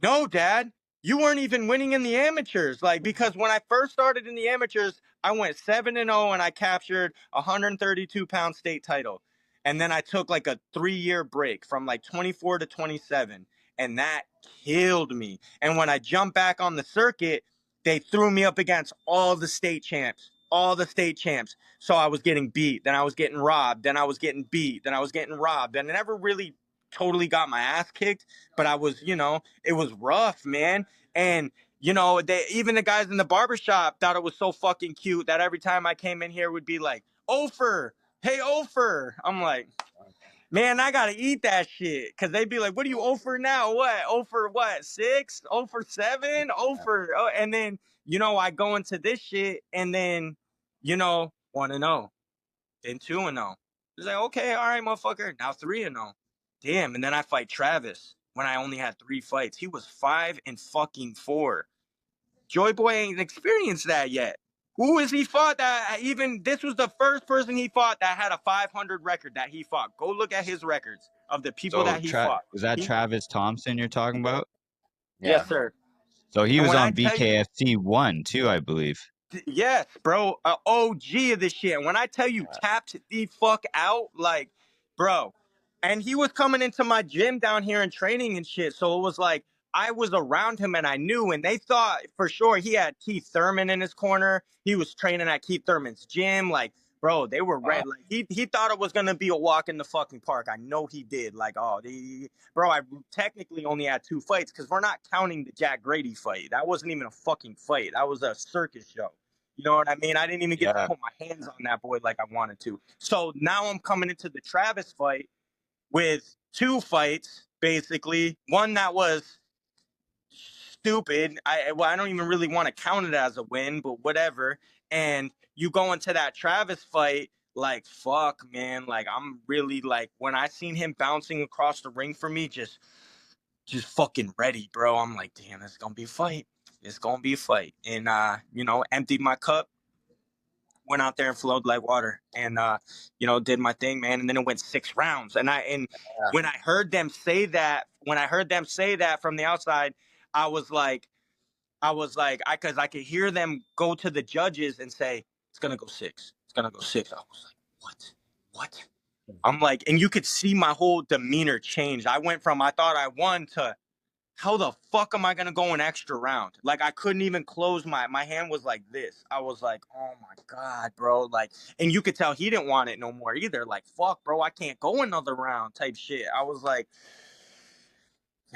no, Dad. You weren't even winning in the amateurs. Like, because when I first started in the amateurs, I went 7-0 and I captured a 132-pound state title. And then I took like a 3-year break from like 24 to 27. And that killed me. And when I jumped back on the circuit, they threw me up against all the state champs. All the state champs. So I was getting beat. Then I was getting robbed. Then I was getting beat. Then I was getting robbed. And I never really totally got my ass kicked, but I was, it was rough, man. And even the guys in the barbershop thought it was so fucking cute that every time I came in here would be like, Ofer, hey Ofer. I'm like, man, I gotta eat that shit. Cause they'd be like, what are you Ofer now? What? Ofer what? 6? Ofer 7? Ofer and then, I go into this shit and then, 1-0. Then 2-0. It's like, okay, all right, motherfucker. Now 3-0. Damn. And then I fight Travis when I only had 3 fights. He was 5-4. Joy Boy ain't experienced that yet. Who has he fought that even this was the first person he fought that had a 500 record that he fought. Go look at his records of the people So that he fought. was that Travis Thompson you're talking about? Yes, sir. So he And was when I on tell you, BKFC 1 too, I believe. yes, bro, OG of this shit. And when I tell you tapped the fuck out, like, bro, and he was coming into my gym down here and training and shit. So it was like I was around him and I knew, and they thought for sure he had Keith Thurman in his corner. He was training at Keith Thurman's gym. Like, bro, they were red. Like he thought it was gonna be a walk in the fucking park. I know he did. Like, bro, I technically only had 2 fights because we're not counting the Jack Grady fight. That wasn't even a fucking fight. That was a circus show. You know what I mean? I didn't even get to put my hands on that boy like I wanted to. So now I'm coming into the Travis fight with 2 fights, basically. One that was stupid. I don't even really want to count it as a win, but whatever. And you go into that Travis fight, like, fuck, man. Like, I'm really, like, when I seen him bouncing across the ring for me, just fucking ready, bro. I'm like, damn, it's gonna be a fight. It's gonna be a fight. And, emptied my cup, went out there and flowed like water and did my thing, man. And then it went 6 rounds. And when I heard them say that, from the outside, I was like, because I could hear them go to the judges and say, it's gonna go 6. It's gonna go 6. I was like, what? What? I'm like, and you could see my whole demeanor change. I went from I thought I won to how the fuck am I gonna go an extra round? Like I couldn't even close my hand was like this. I was like, oh my God, bro. Like, and you could tell he didn't want it no more either. Like, fuck, bro, I can't go another round type shit. I was like,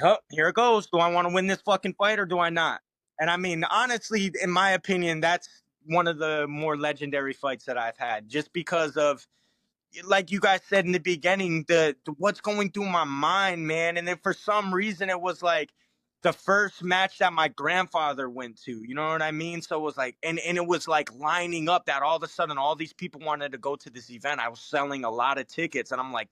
oh, here it goes. Do I want to win this fucking fight or do I not? And I mean, honestly, in my opinion, that's one of the more legendary fights that I've had, just because of like you guys said in the beginning, the what's going through my mind, man. And then for some reason, it was like the first match that my grandfather went to. You know what I mean? So it was like, and it was like lining up that all of a sudden all these people wanted to go to this event. I was selling a lot of tickets, and I'm like,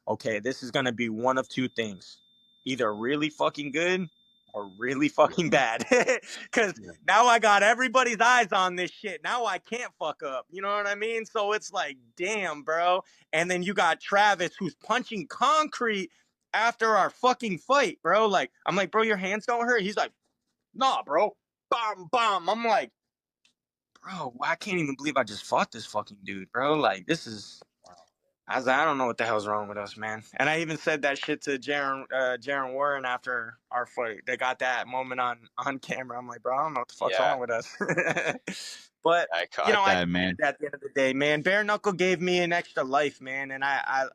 okay, this is gonna be one of 2 things, either really fucking good or really fucking bad. Because now I got everybody's eyes on this shit. Now I can't fuck up. You know what I mean? So it's like, damn, bro. And then you got Travis who's punching concrete after our fucking fight, bro. Like, I'm like, bro, your hands don't hurt? He's like, nah, bro. Bomb, bomb. I'm like, bro, I can't even believe I just fought this fucking dude, bro. Like, this is I was like, I don't know what the hell's wrong with us, man. And I even said that shit to Jaron Warren after our fight. They got that moment on camera. I'm like, bro, I don't know what the fuck's wrong with us. But I caught I that, man. at the end of the day, man, bare knuckle gave me an extra life, man. And I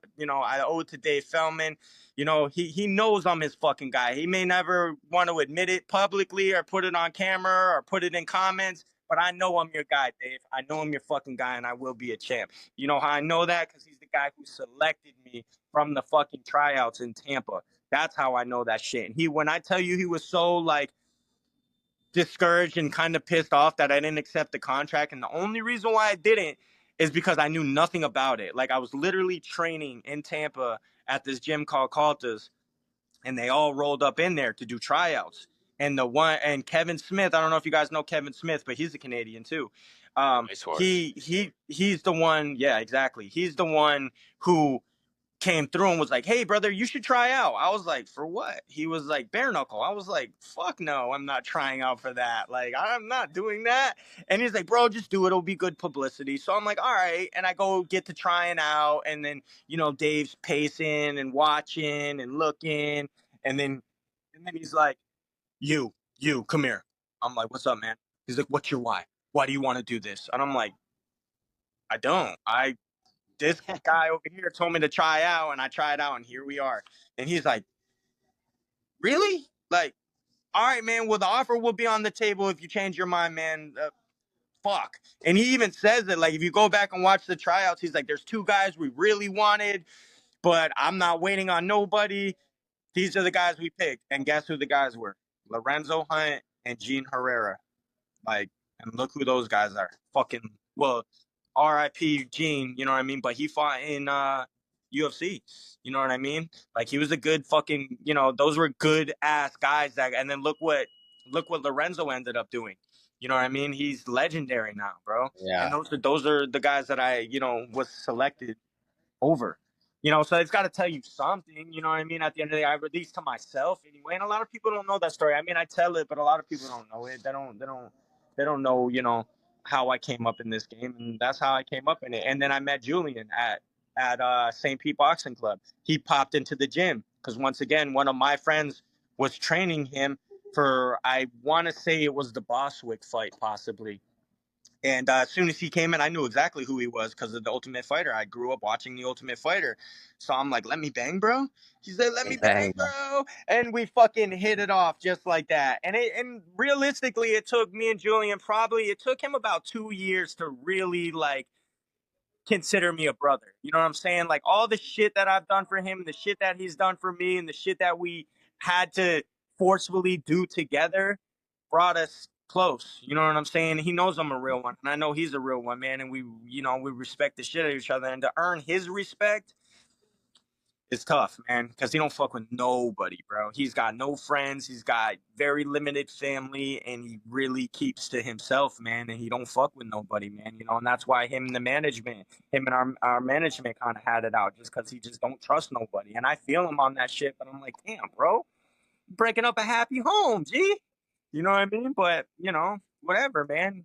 owe it to Dave Feldman. He knows I'm his fucking guy. He may never want to admit it publicly or put it on camera or put it in comments, but I know I'm your guy, Dave. I know I'm your fucking guy, and I will be a champ. You know how I know that? Because he's the guy who selected me from the fucking tryouts in Tampa. That's how I know that shit. And when I tell you he was so, like, discouraged and kind of pissed off that I didn't accept the contract. And the only reason why I didn't is because I knew nothing about it. Like I was literally training in Tampa at this gym called Caltas, and they all rolled up in there to do tryouts. And Kevin Smith, I don't know if you guys know Kevin Smith, but he's a Canadian too. Nice horse. He's the one, yeah, exactly. He's the one who came through and was like, "Hey, brother, you should try out." I was like, "For what?" He was like, "Bare knuckle." I was like, "Fuck no, I'm not trying out for that. Like, I'm not doing that." And he's like, "Bro, just do it. It'll be good publicity." So I'm like, "All right." And I go get to trying out, and then Dave's pacing and watching and looking, and then he's like, "You, come here." I'm like, "What's up, man?" He's like, "What's your why? Why do you want to do this?" And I'm like, "I don't. This guy over here told me to try out, and I tried out, and here we are." And he's like, "Really? Like, all right, man. Well, the offer will be on the table if you change your mind, man. Fuck." And he even says that, like, if you go back and watch the tryouts, he's like, "There's two guys we really wanted, but I'm not waiting on nobody. These are the guys we picked." And guess who the guys were? Lorenzo Hunt and Gene Herrera. Like, and look who those guys are. Fucking, well, R.I.P. Gene, you know what I mean? But he fought in UFC. You know what I mean? Like he was a good fucking, those were good ass guys and then look what Lorenzo ended up doing. You know what I mean? He's legendary now, bro. And Yeah. those are the guys that I, was selected over. So it's got to tell you something, you know what I mean? At the end of the day, I released to myself anyway. And a lot of people don't know that story. I mean, I tell it, but a lot of people don't know it. They don't know, how I came up in this game. And that's how I came up in it. And then I met Julian at St. Pete Boxing Club. He popped into the gym because once again, one of my friends was training him for, I want to say it was the Boswick fight, possibly. And as soon as he came in, I knew exactly who he was because of the Ultimate Fighter. I grew up watching the Ultimate Fighter. So I'm like, "Let me bang, bro." He said, "Let me bang, Bang. bro." And we fucking hit it off just like that. And realistically, it took me and Julian it took him about 2 years to really like consider me a brother. You know what I'm saying? Like all the shit that I've done for him, the shit that he's done for me, and the shit that we had to forcefully do together brought us close. You know what I'm saying? He knows I'm a real one, and I know he's a real one, man. And we respect the shit out of each other. And to earn his respect, it's tough, man, because he don't fuck with nobody, bro. He's got no friends. He's got very limited family, and he really keeps to himself, man. And he don't fuck with nobody, man. And that's why him and our management kind of had it out, just because he just don't trust nobody. And I feel him on that shit, but I'm like, damn, bro, breaking up a happy home, G. You know what I mean? But, whatever, man.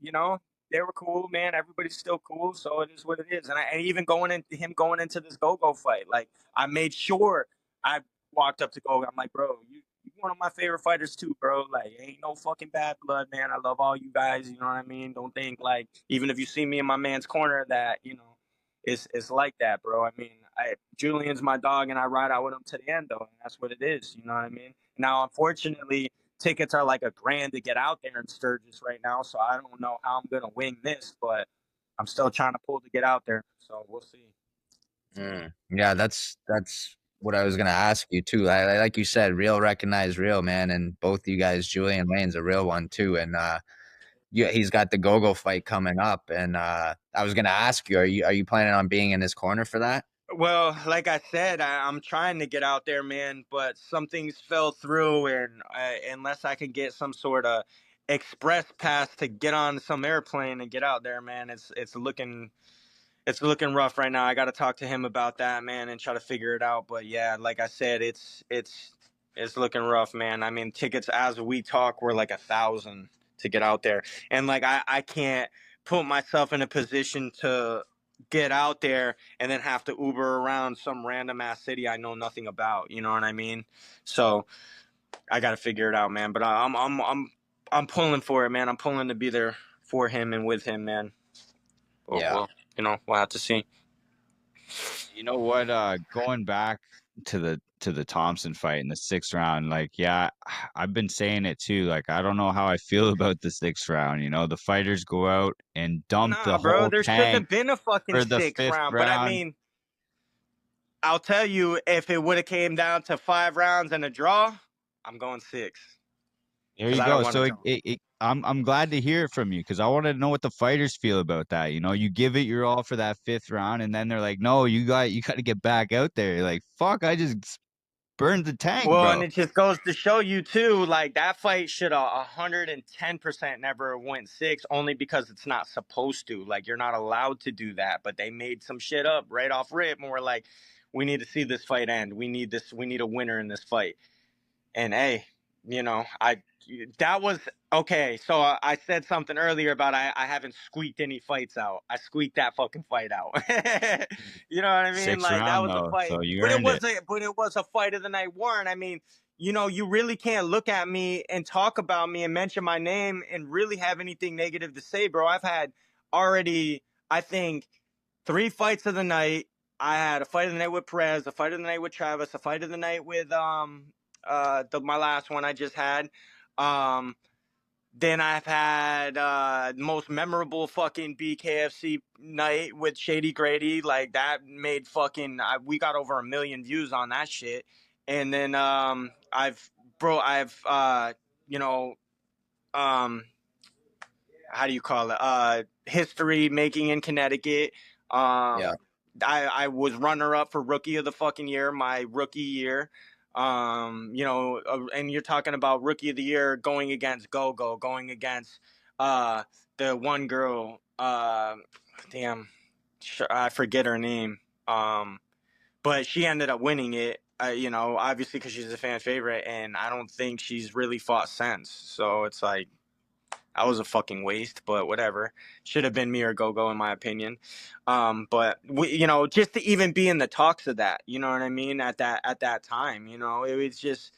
They were cool, man. Everybody's still cool, so it is what it is. And even going into this go-go fight, like I made sure I walked up to Go. I'm like, "Bro, you one of my favorite fighters too, bro. Like, ain't no fucking bad blood, man. I love all you guys. You know what I mean? Don't think like even if you see me in my man's corner that it's like that, bro. I mean, Julian's my dog, and I ride out with him to the end, though, and that's what it is. You know what I mean? Now, unfortunately, tickets are like $1,000 to get out there in Sturgis right now, so I don't know how I'm gonna wing this, but I'm still trying to pull to get out there. So we'll see. Yeah, that's what I was gonna ask you too. Like you said, real recognize real, man, and both you guys, Julian Lane's a real one too, and yeah, he's got the go-go fight coming up, and I was gonna ask you, are you planning on being in his corner for that? Well, like I said, I'm trying to get out there, man, but some things fell through, and unless I can get some sort of express pass to get on some airplane and get out there, man, it's looking rough right now. I got to talk to him about that, man, and try to figure it out. But yeah, like I said, it's looking rough, man. I mean, tickets as we talk were like 1,000 to get out there, and like I can't put myself in a position to get out there and then have to Uber around some random ass city I know nothing about. You know what I mean? So I got to figure it out, man. But I'm pulling for it, man. I'm pulling to be there for him and with him, man. Well, Yeah, we'll have to see. You know what? Going back to the Thompson fight in the 6th round, like, yeah, I've been saying it too. Like, I don't know how I feel about the 6th round. The fighters go out and dump Nah, the bro, whole there shouldn't tank have been a fucking for the sixth fifth round. But I round. mean, I'll tell you, if it would have came down to 5 rounds and a draw, I'm going 6. There because you I don't go. want to So jump. I'm glad to hear it from you because I want to know what the fighters feel about that. You know, you give it your all for that 5th round, and then they're like, "No, you got to get back out there." You're like, "Fuck, I just burned the tank, Well, and bro." it just goes to show you too, like that fight should 110% never went 6, only because it's not supposed to. Like you're not allowed to do that, but they made some shit up right off rip, and we're like, we need to see this fight end. We need this. We need a winner in this fight. And hey, you know, that was okay. So I said something earlier about I haven't squeaked any fights out. I squeaked that fucking fight out. You know what I mean? 6th Like that round was a though, fight, so you but it earned was it. a fight of the night warrant. I mean, you know, you really can't look at me and talk about me and mention my name and really have anything negative to say, bro. I've had already, I think, 3 fights of the night. I had a fight of the night with Perez, a fight of the night with Travis, a fight of the night with my last one I just had. Then I've had most memorable fucking BKFC night with Shady Grady. Like that made fucking we got over 1 million views on that shit. And then I've you know um how do you call it? History making in Connecticut. Yeah. I was runner up for rookie of the fucking year, my rookie year. And you're talking about rookie of the year going against Go-Go, going against uh the one girl, damn, I forget her name. But she ended up winning it. Obviously because she's a fan favorite, and I don't think she's really fought since. So it's like I was a fucking waste, but whatever. Should have been me or Go-Go in my opinion. But just to even be in the talks of that, you know what I mean? At that time, it was just,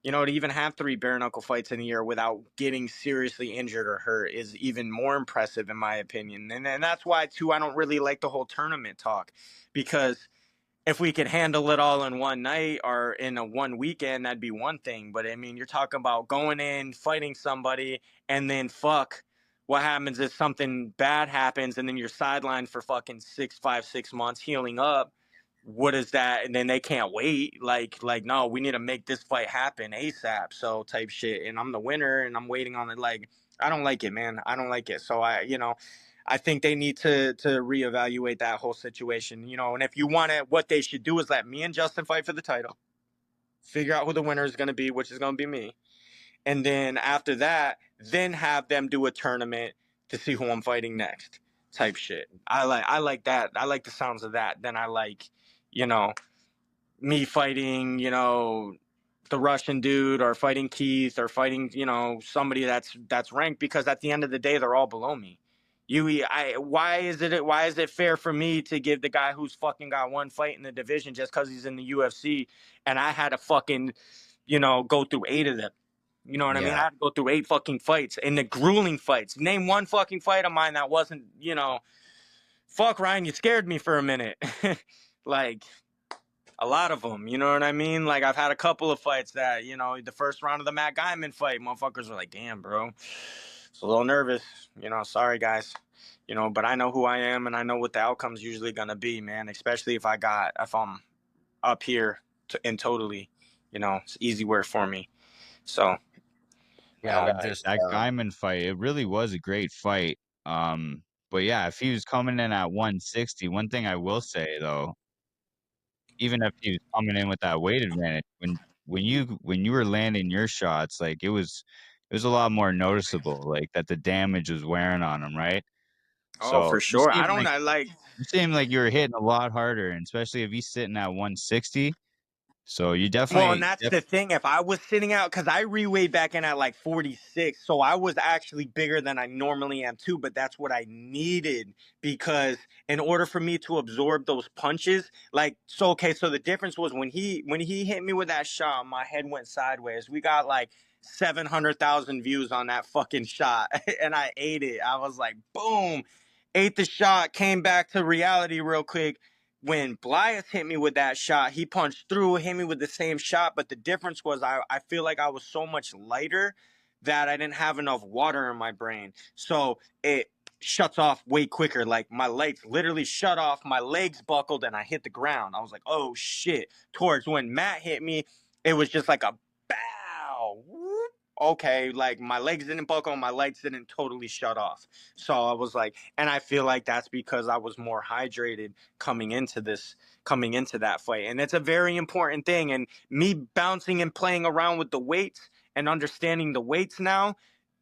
to even have 3 bare knuckle fights in a year without getting seriously injured or hurt is even more impressive in my opinion. And that's why too I don't really like the whole tournament talk, because if we could handle it all in one night or in a one weekend, that'd be one thing. But I mean, you're talking about going in, fighting somebody, and then what happens if something bad happens and then you're sidelined for fucking 6 months healing up? What is that? And then they can't wait. Like, no, we need to make this fight happen ASAP. So type shit. And I'm the winner and I'm waiting on it. Like, I don't like it, man. I don't like it. So I think they need to reevaluate that whole situation, and if you want it, what they should do is let me and Justin fight for the title, figure out who the winner is going to be, which is going to be me. And then after that, then have them do a tournament to see who I'm fighting next type shit. I like that. I like the sounds of that. Then I like, you know, me fighting, the Russian dude or fighting Keith or fighting, somebody that's ranked, because at the end of the day, they're all below me. Why is it fair for me to give the guy who's fucking got one fight in the division just because he's in the UFC, and I had to fucking, go through 8 of them. You know what I mean? I Yeah. had to go through 8 fucking fights, and the grueling fights. Name one fucking fight of mine that wasn't, fuck Ryan, you scared me for a minute. Like, a lot of them, you know what I mean? Like, I've had a couple of fights that, the first round of the Matt Guyman fight, motherfuckers were like, damn, bro, it's a little nervous, sorry, guys, but I know who I am and I know what the outcome's usually going to be, man, especially if I'm up here and totally, it's easy work for me. So, Yeah. I'm That just that Guyman fight, it really was a great fight. Um, but yeah, if he was coming in at 160, one thing I will say though, even if he was coming in with that weight advantage, when you were landing your shots, like it was a lot more noticeable, like that the damage was wearing on him, right? oh, So for sure. you seem like you were hitting a lot harder, and especially if he's sitting at 160. So you Well, and definitely, that's the thing. If I was sitting out, because I reweighed back in at like 46, so I was actually bigger than I normally am too. But that's what I needed, because in order for me to absorb those punches, okay. So the difference was when he hit me with that shot, my head went sideways. We got like 700,000 views on that fucking shot, and I ate it. I was like, boom, ate the shot, came back to reality real quick. When Blythe hit me with that shot, he punched through, hit me with the same shot, but the difference was I feel like I was so much lighter that I didn't have enough water in my brain. So it shuts off way quicker. Like my legs literally shut off, my legs buckled, and I hit the ground. I was like, oh shit. Towards when Matt hit me, it was just like a bow. Whoop. okay, like my legs didn't buckle, my legs didn't totally shut off. So I was like, and I feel like that's because I was more hydrated coming into that fight. And it's a very important thing. And me bouncing and playing around with the weights and understanding the weights now,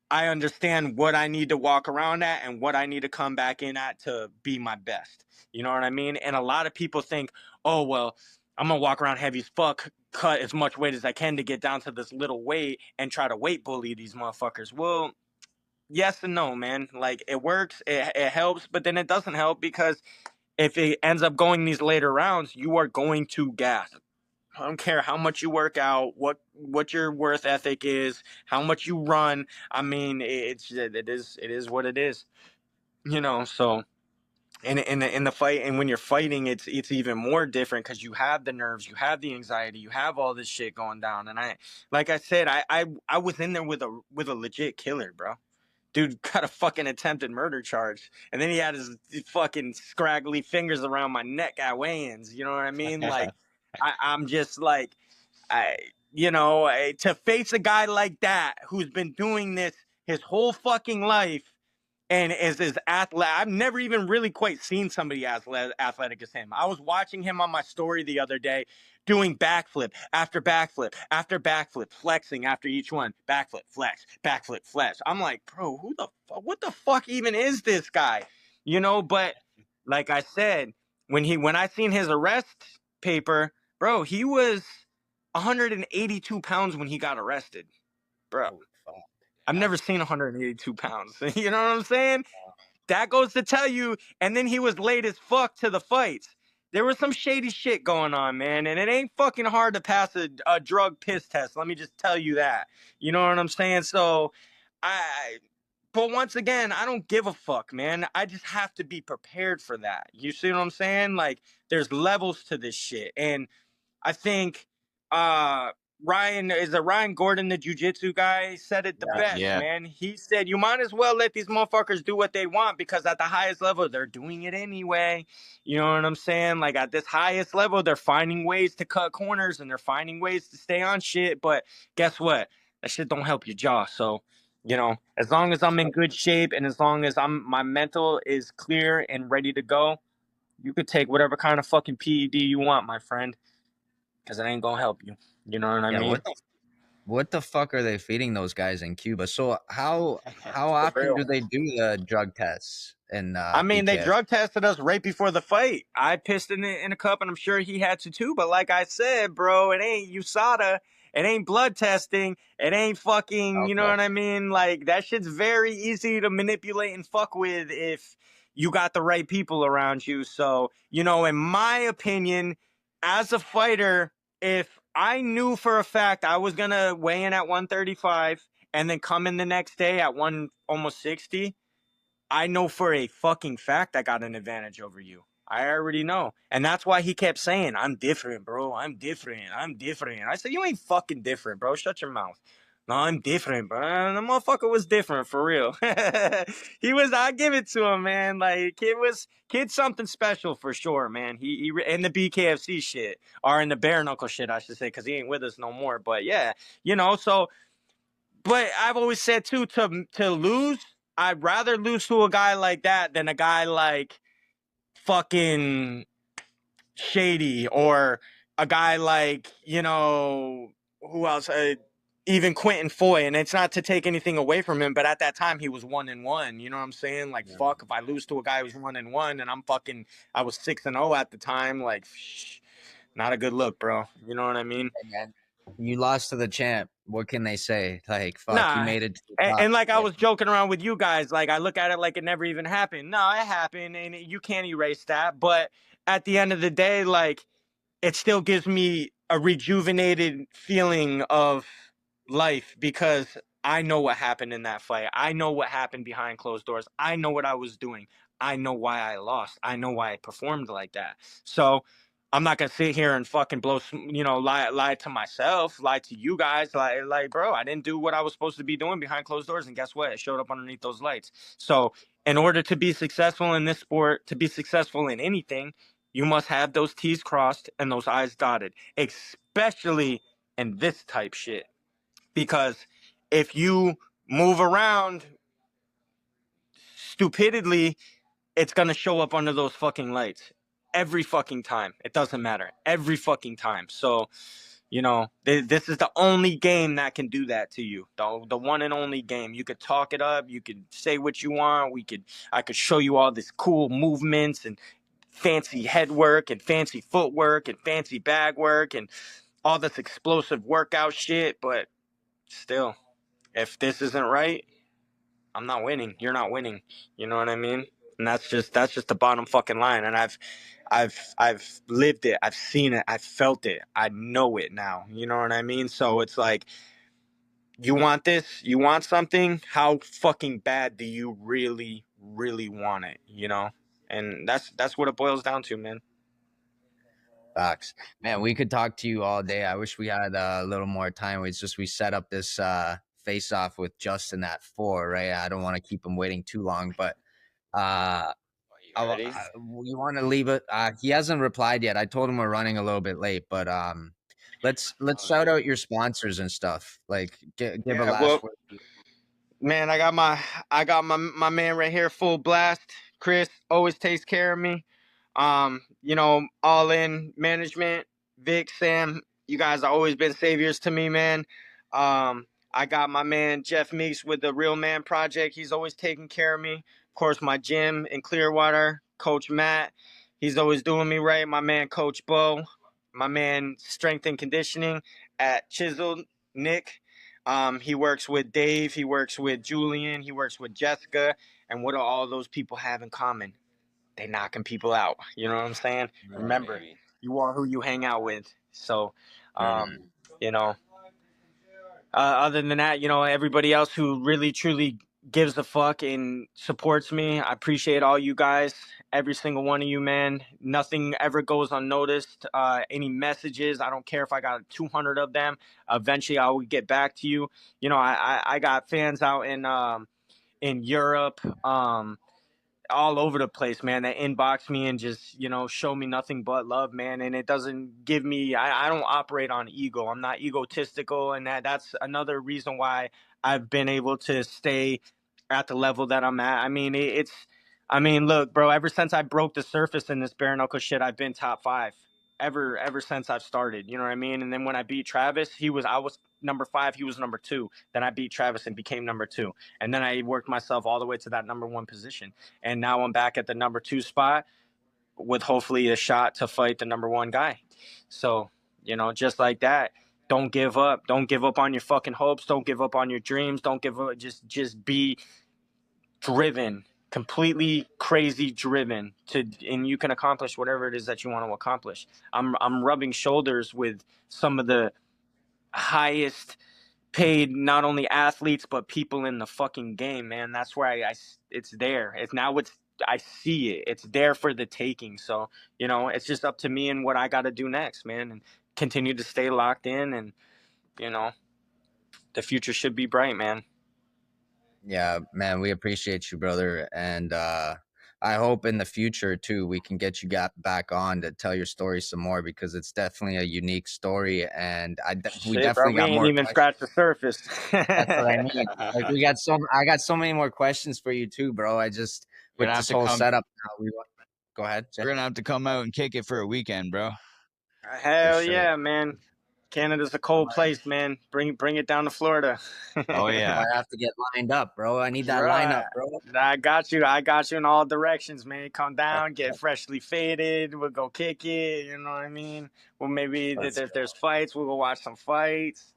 I understand what I need to walk around at and what I need to come back in at to be my best. You know what I mean? And a lot of people think, oh, well, I'm going to walk around heavy as fuck, cut as much weight as I can to get down to this little weight and try to weight bully these motherfuckers. Well, yes and no, man. Like, it works, it helps, but then it doesn't help because if it ends up going these later rounds, you are going to gas. I don't care how much you work out, what your worth ethic is, how much you run. I mean, it is what it is, you know. So in the fight, and when you're fighting, it's even more different because you have the nerves, you have the anxiety, you have all this shit going down. And like I said, I was in there with a legit killer, bro. Dude got a fucking attempted murder charge, and then he had his fucking scraggly fingers around my neck at weigh-ins. You know what I mean? Like, I'm just like, to face a guy like that who's been doing this his whole fucking life and is athletic. I've never even really quite seen somebody as athletic as him. I was watching him on my story the other day doing backflip after backflip after backflip, flexing after each one. Backflip, flex, backflip, flex. I'm like, bro, what the fuck even is this guy? But like I said, when I seen his arrest paper, bro, he was 182 pounds when he got arrested, bro. Oh, fuck. I've Yeah. never seen 182 pounds. You know what I'm saying? That goes to tell you. And then he was late as fuck to the fights. There was some shady shit going on, man. And it ain't fucking hard to pass a drug piss test. Let me just tell you that. You know what I'm saying? So, but once again, I don't give a fuck, man. I just have to be prepared for that. You see what I'm saying? Like, there's levels to this shit. And I think Ryan Gordon, the jiu-jitsu guy, said it the best, Yeah. man. He said, you might as well let these motherfuckers do what they want because at the highest level, they're doing it anyway. You know what I'm saying? Like, at this highest level, they're finding ways to cut corners and they're finding ways to stay on shit. But guess what? That shit don't help your jaw. So, as long as I'm in good shape and as long as my mental is clear and ready to go, you could take whatever kind of fucking PED you want, my friend. Because it ain't gonna help you. You know what I Yeah, mean? what the fuck are they feeding those guys in Cuba? So how For often real. do they do the drug tests in I mean, they BKF? drug tested us right before the fight. I pissed in a cup, and I'm sure he had to too. But like I said, bro, it ain't USADA. It ain't blood testing. It ain't fucking, you know Okay. what I mean? Like, that shit's very easy to manipulate and fuck with if you got the right people around you. So, in my opinion, as a fighter, if I knew for a fact I was going to weigh in at 135 and then come in the next day at almost 60, I know for a fucking fact I got an advantage over you. I already know. And that's why he kept saying, I'm different, bro. I'm different. I'm different. I said, you ain't fucking different, bro. Shut your mouth. No, I'm different, bro. The motherfucker was different for real. I give it to him, man. Like, kid's something special for sure, man. He in the BKFC shit, or in the bare knuckle shit, I should say, because he ain't with us no more. But yeah, so, but I've always said too, to lose, I'd rather lose to a guy like that than a guy like fucking Shady, or a guy like, who else? Even Quentin Foy. And it's not to take anything away from him, but at that time he was 1-1. You know what I'm saying? Like, Yeah. fuck, if I lose to a guy who's 1-1 and I was 6-0 at the time, like, not a good look, bro. You know what I mean? Hey, man, you lost to the champ. What can they say? Like, fuck, you Nah. made it to the And, top. and like I was joking around with you guys, like I look at it like it never even happened. No, it happened, and you can't erase that. But at the end of the day, like, it still gives me a rejuvenated feeling of life because I know what happened in that fight. I know what happened behind closed doors. I know what I was doing. I know why I lost. I know why I performed like that. So I'm not gonna sit here and fucking lie to myself, lie to you guys, like, bro, I didn't do what I was supposed to be doing behind closed doors, and guess what? It showed up underneath those lights. So in order to be successful in this sport, to be successful in anything, you must have those T's crossed and those I's dotted, especially in this type shit. Because if you move around stupidly, it's gonna show up under those fucking lights every fucking time. It doesn't matter. Every fucking time. So, this is the only game that can do that to you. The one and only game. You could talk it up. You could say what you want. I could show you all this cool movements and fancy head work and fancy footwork and fancy bag work and all this explosive workout shit. But still, if this isn't right, I'm not winning. You're not winning. You know what I mean? And that's just the bottom fucking line. And I've lived it. I've seen it. I've felt it. I know it now. You know what I mean? So it's like, you want this? You want something? How fucking bad do you really, really want it? And that's what it boils down to, man. Facts. Man, we could talk to you all day. I wish we had a little more time. It's just we set up this face off with Justin at 4, right? I don't want to keep him waiting too long, but uh Ready? you want to leave it? He hasn't replied yet. I told him we're running a little bit late, but let's shout out your sponsors and stuff. Like give a Yeah, last well, word. man, I got my man right here, full blast. Chris always takes care of me. All in management, Vic, Sam, you guys have always been saviors to me, man. I got my man Jeff Meeks with the Real Man Project. He's always taking care of me. Of course, my gym in Clearwater, Coach Matt. He's always doing me right. My man Coach Bo, my man Strength and Conditioning at Chisel, Nick. He works with Dave. He works with Julian. He works with Jessica. And what do all those people have in common? They knocking people out. You know what I'm saying? Remember, you are who you hang out with. So, you know, other than that, everybody else who really truly gives a fuck and supports me, I appreciate all you guys, every single one of you, man. Nothing ever goes unnoticed. Any messages, I don't care if I got 200 of them. Eventually, I will get back to you. I got fans out in Europe. All over the place, man, that inbox me and just, show me nothing but love, man. And it doesn't give me, I don't operate on ego. I'm not egotistical. And that's another reason why I've been able to stay at the level that I'm at. Look, bro, ever since I broke the surface in this bare knuckle shit, I've been top 5 ever since I've started. You know what I mean? And then when I beat Travis, I was number 5, he was number 2. Then I beat Travis and became number 2. And then I worked myself all the way to that number 1 position. And now I'm back at the number 2 spot with hopefully a shot to fight the number 1 guy. So, just like that, don't give up. Don't give up on your fucking hopes. Don't give up on your dreams. Don't give up. Just be driven, completely crazy driven and you can accomplish whatever it is that you want to accomplish. I'm rubbing shoulders with some of the highest paid, not only athletes but people in the fucking game, man. That's where it's there. I see it. It's there for the taking. So, it's just up to me and what I got to do next, man, and continue to stay locked in. And, the future should be bright, man. Yeah, man, we appreciate you, brother, and I hope in the future too we can get you back on to tell your story some more because it's definitely a unique story, and we Shit, bro, definitely we got ain't more even questions. scratched the surface. That's what I mean. Like I got so many more questions for you too, bro. I just We're with gonna have this to whole come. setup now, go ahead, Jay. We're gonna have to come out and kick it for a weekend, bro. For Hell sure. yeah, man. Canada's a cold place, man. Bring it down to Florida. Oh I yeah. might have to get lined up, bro. I need that Bro, lineup, bro. I got you. I got you in all directions, man. Come down, get freshly faded. We'll go kick it. You know what I mean? Well, maybe Let's if go. there's fights, we'll go watch some fights.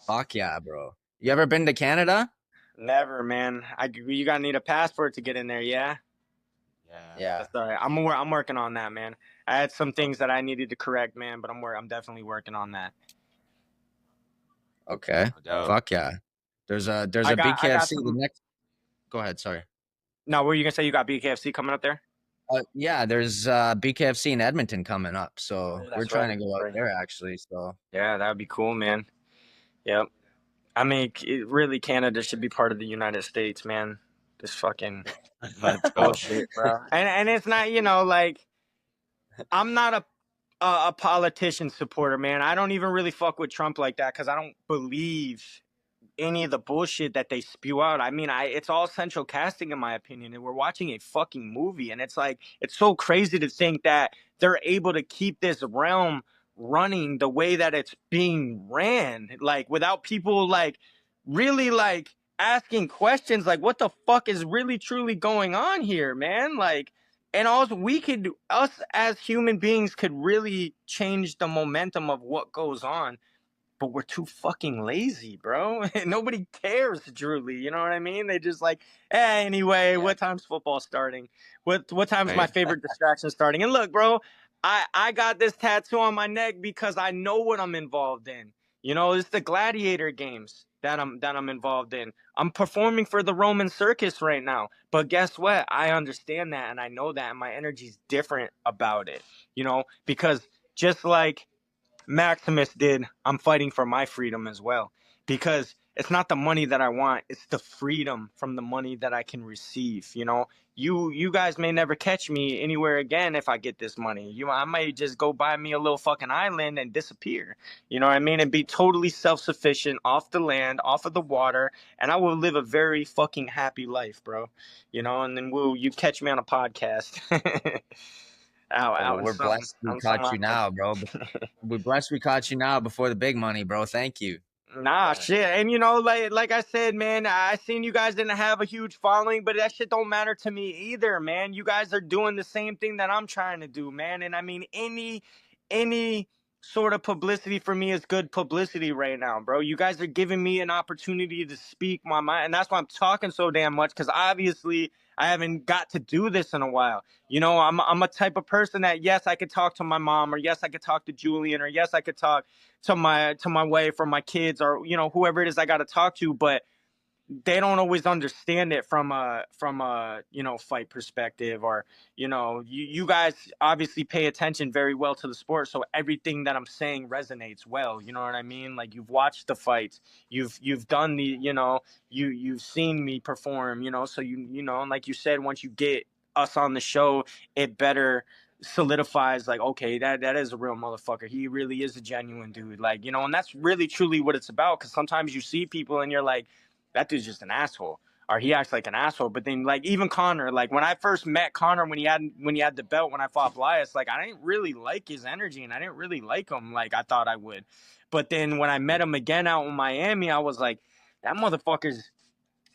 Fuck yeah, bro. You ever been to Canada? Never, man. You gotta need a passport to get in there. Yeah, Yeah. that's all right. I'm working on that, man. I had some things that I needed to correct, man, but I'm definitely working on that. Okay. No doubt. Fuck yeah. There's a I got BKFC. The some. next. Go ahead. Sorry. No, what were you gonna say? You got BKFC coming up there? Yeah, there's BKFC in Edmonton coming up, so we're That's trying right. to go out there actually. So Yeah, that would be cool, man. Yep. Really, Canada should be part of the United States, man. This fucking Let's go. bullshit, bro. And it's not, like, I'm not a politician supporter, man. I don't even really fuck with Trump like that because I don't believe any of the bullshit that they spew out. I mean, it's all central casting in my opinion, and we're watching a fucking movie, and it's like it's so crazy to think that they're able to keep this realm running the way that it's being ran, like without people like really like asking questions like what the fuck is really truly going on here, man? Like, and also us as human beings could really change the momentum of what goes on, but we're too fucking lazy, bro. Nobody cares, truly. You know what I mean? They just like, anyway, Yeah. what time's football starting? What time's my Right. favorite distraction starting? And look, bro, I got this tattoo on my neck because I know what I'm involved in. You know, it's the gladiator games that I'm involved in. I'm performing for the Roman circus right now. But guess what? I understand that and I know that, and my energy's different about it. You know, because just like Maximus did, I'm fighting for my freedom as well. Because it's not the money that I want, it's the freedom from the money that I can receive. You know, you guys may never catch me anywhere again if I get this money. I might just go buy me a little fucking island and disappear. You know what I mean? And be totally self-sufficient off the land, off of the water, and I will live a very fucking happy life, bro. You know, and then you catch me on a podcast. Oh, well, out in we're some blessed we on some caught you island. now, bro. We're blessed we caught you now before the big money, bro. Thank you. Nah, Yeah. shit. And you know, like I said, man, I seen you guys didn't have a huge following, but that shit don't matter to me either, man. You guys are doing the same thing that I'm trying to do, man. And I mean, any sort of publicity for me is good publicity right now, bro. You guys are giving me an opportunity to speak my mind, and that's why I'm talking so damn much, because obviously I haven't got to do this in a while. You know, I'm a type of person that, yes, I could talk to my mom, or yes, I could talk to Julian, or yes, I could talk to my wife or my kids, or you know, whoever it is I got to talk to, but they don't always understand it from a you know, fight perspective, or you know, you guys obviously pay attention very well to the sport, so everything that I'm saying resonates well. You know what I mean? Like, you've watched the fights, you've done the, you know, you've seen me perform, you know, so you know, and like you said, once you get us on the show, it better solidifies like, okay, that is a real motherfucker, he really is a genuine dude, like, you know. And that's really truly what it's about, because sometimes you see people and you're like, that dude's just an asshole, or he acts like an asshole. But then, like, even Connor, like when I first met Connor, when he had the belt, when I fought Blias, like, I didn't really like his energy, and I didn't really like him like I thought I would. But then when I met him again out in Miami, I was like, that motherfucker's,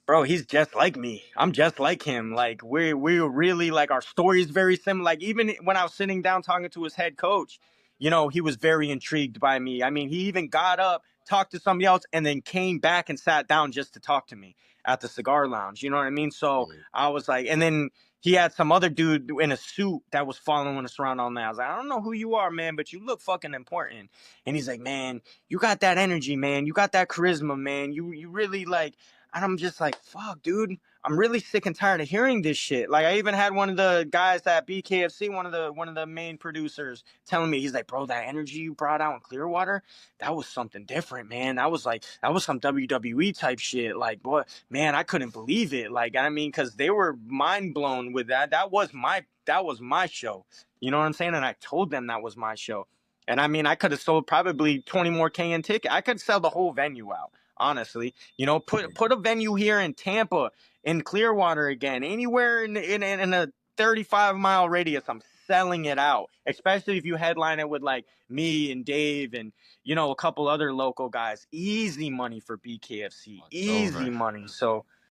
bro, he's just like me. I'm just like him. Like, we're really, like, our story is very similar. Like, even when I was sitting down talking to his head coach, you know, he was very intrigued by me. I mean, he even got up, talked to somebody else, and then came back and sat down just to talk to me at the cigar lounge. You know what I mean? So I was like, and then he had some other dude in a suit that was following us around all night. I was like, I don't know who you are, man, but you look fucking important. And he's like, man, you got that energy, man. You got that charisma, man. You really, like, and I'm just like, fuck, dude. I'm really sick and tired of hearing this shit. Like, I even had one of the guys at BKFC, one of the main producers, telling me, he's like, bro, that energy you brought out in Clearwater, that was something different, man. That was like, that was some WWE type shit. Like, boy, man, I couldn't believe it. Like, I mean, because they were mind blown with that. That was my show. You know what I'm saying? And I told them that was my show. And I mean, I could have sold probably 20 more K in tickets. I could sell the whole venue out, honestly. You know, put a venue here in Tampa, in Clearwater again, anywhere in a 35-mile radius. I'm selling it out, especially if you headline it with like me and Dave and, you know, a couple other local guys. Easy money for BKFC, It's easy over. money. So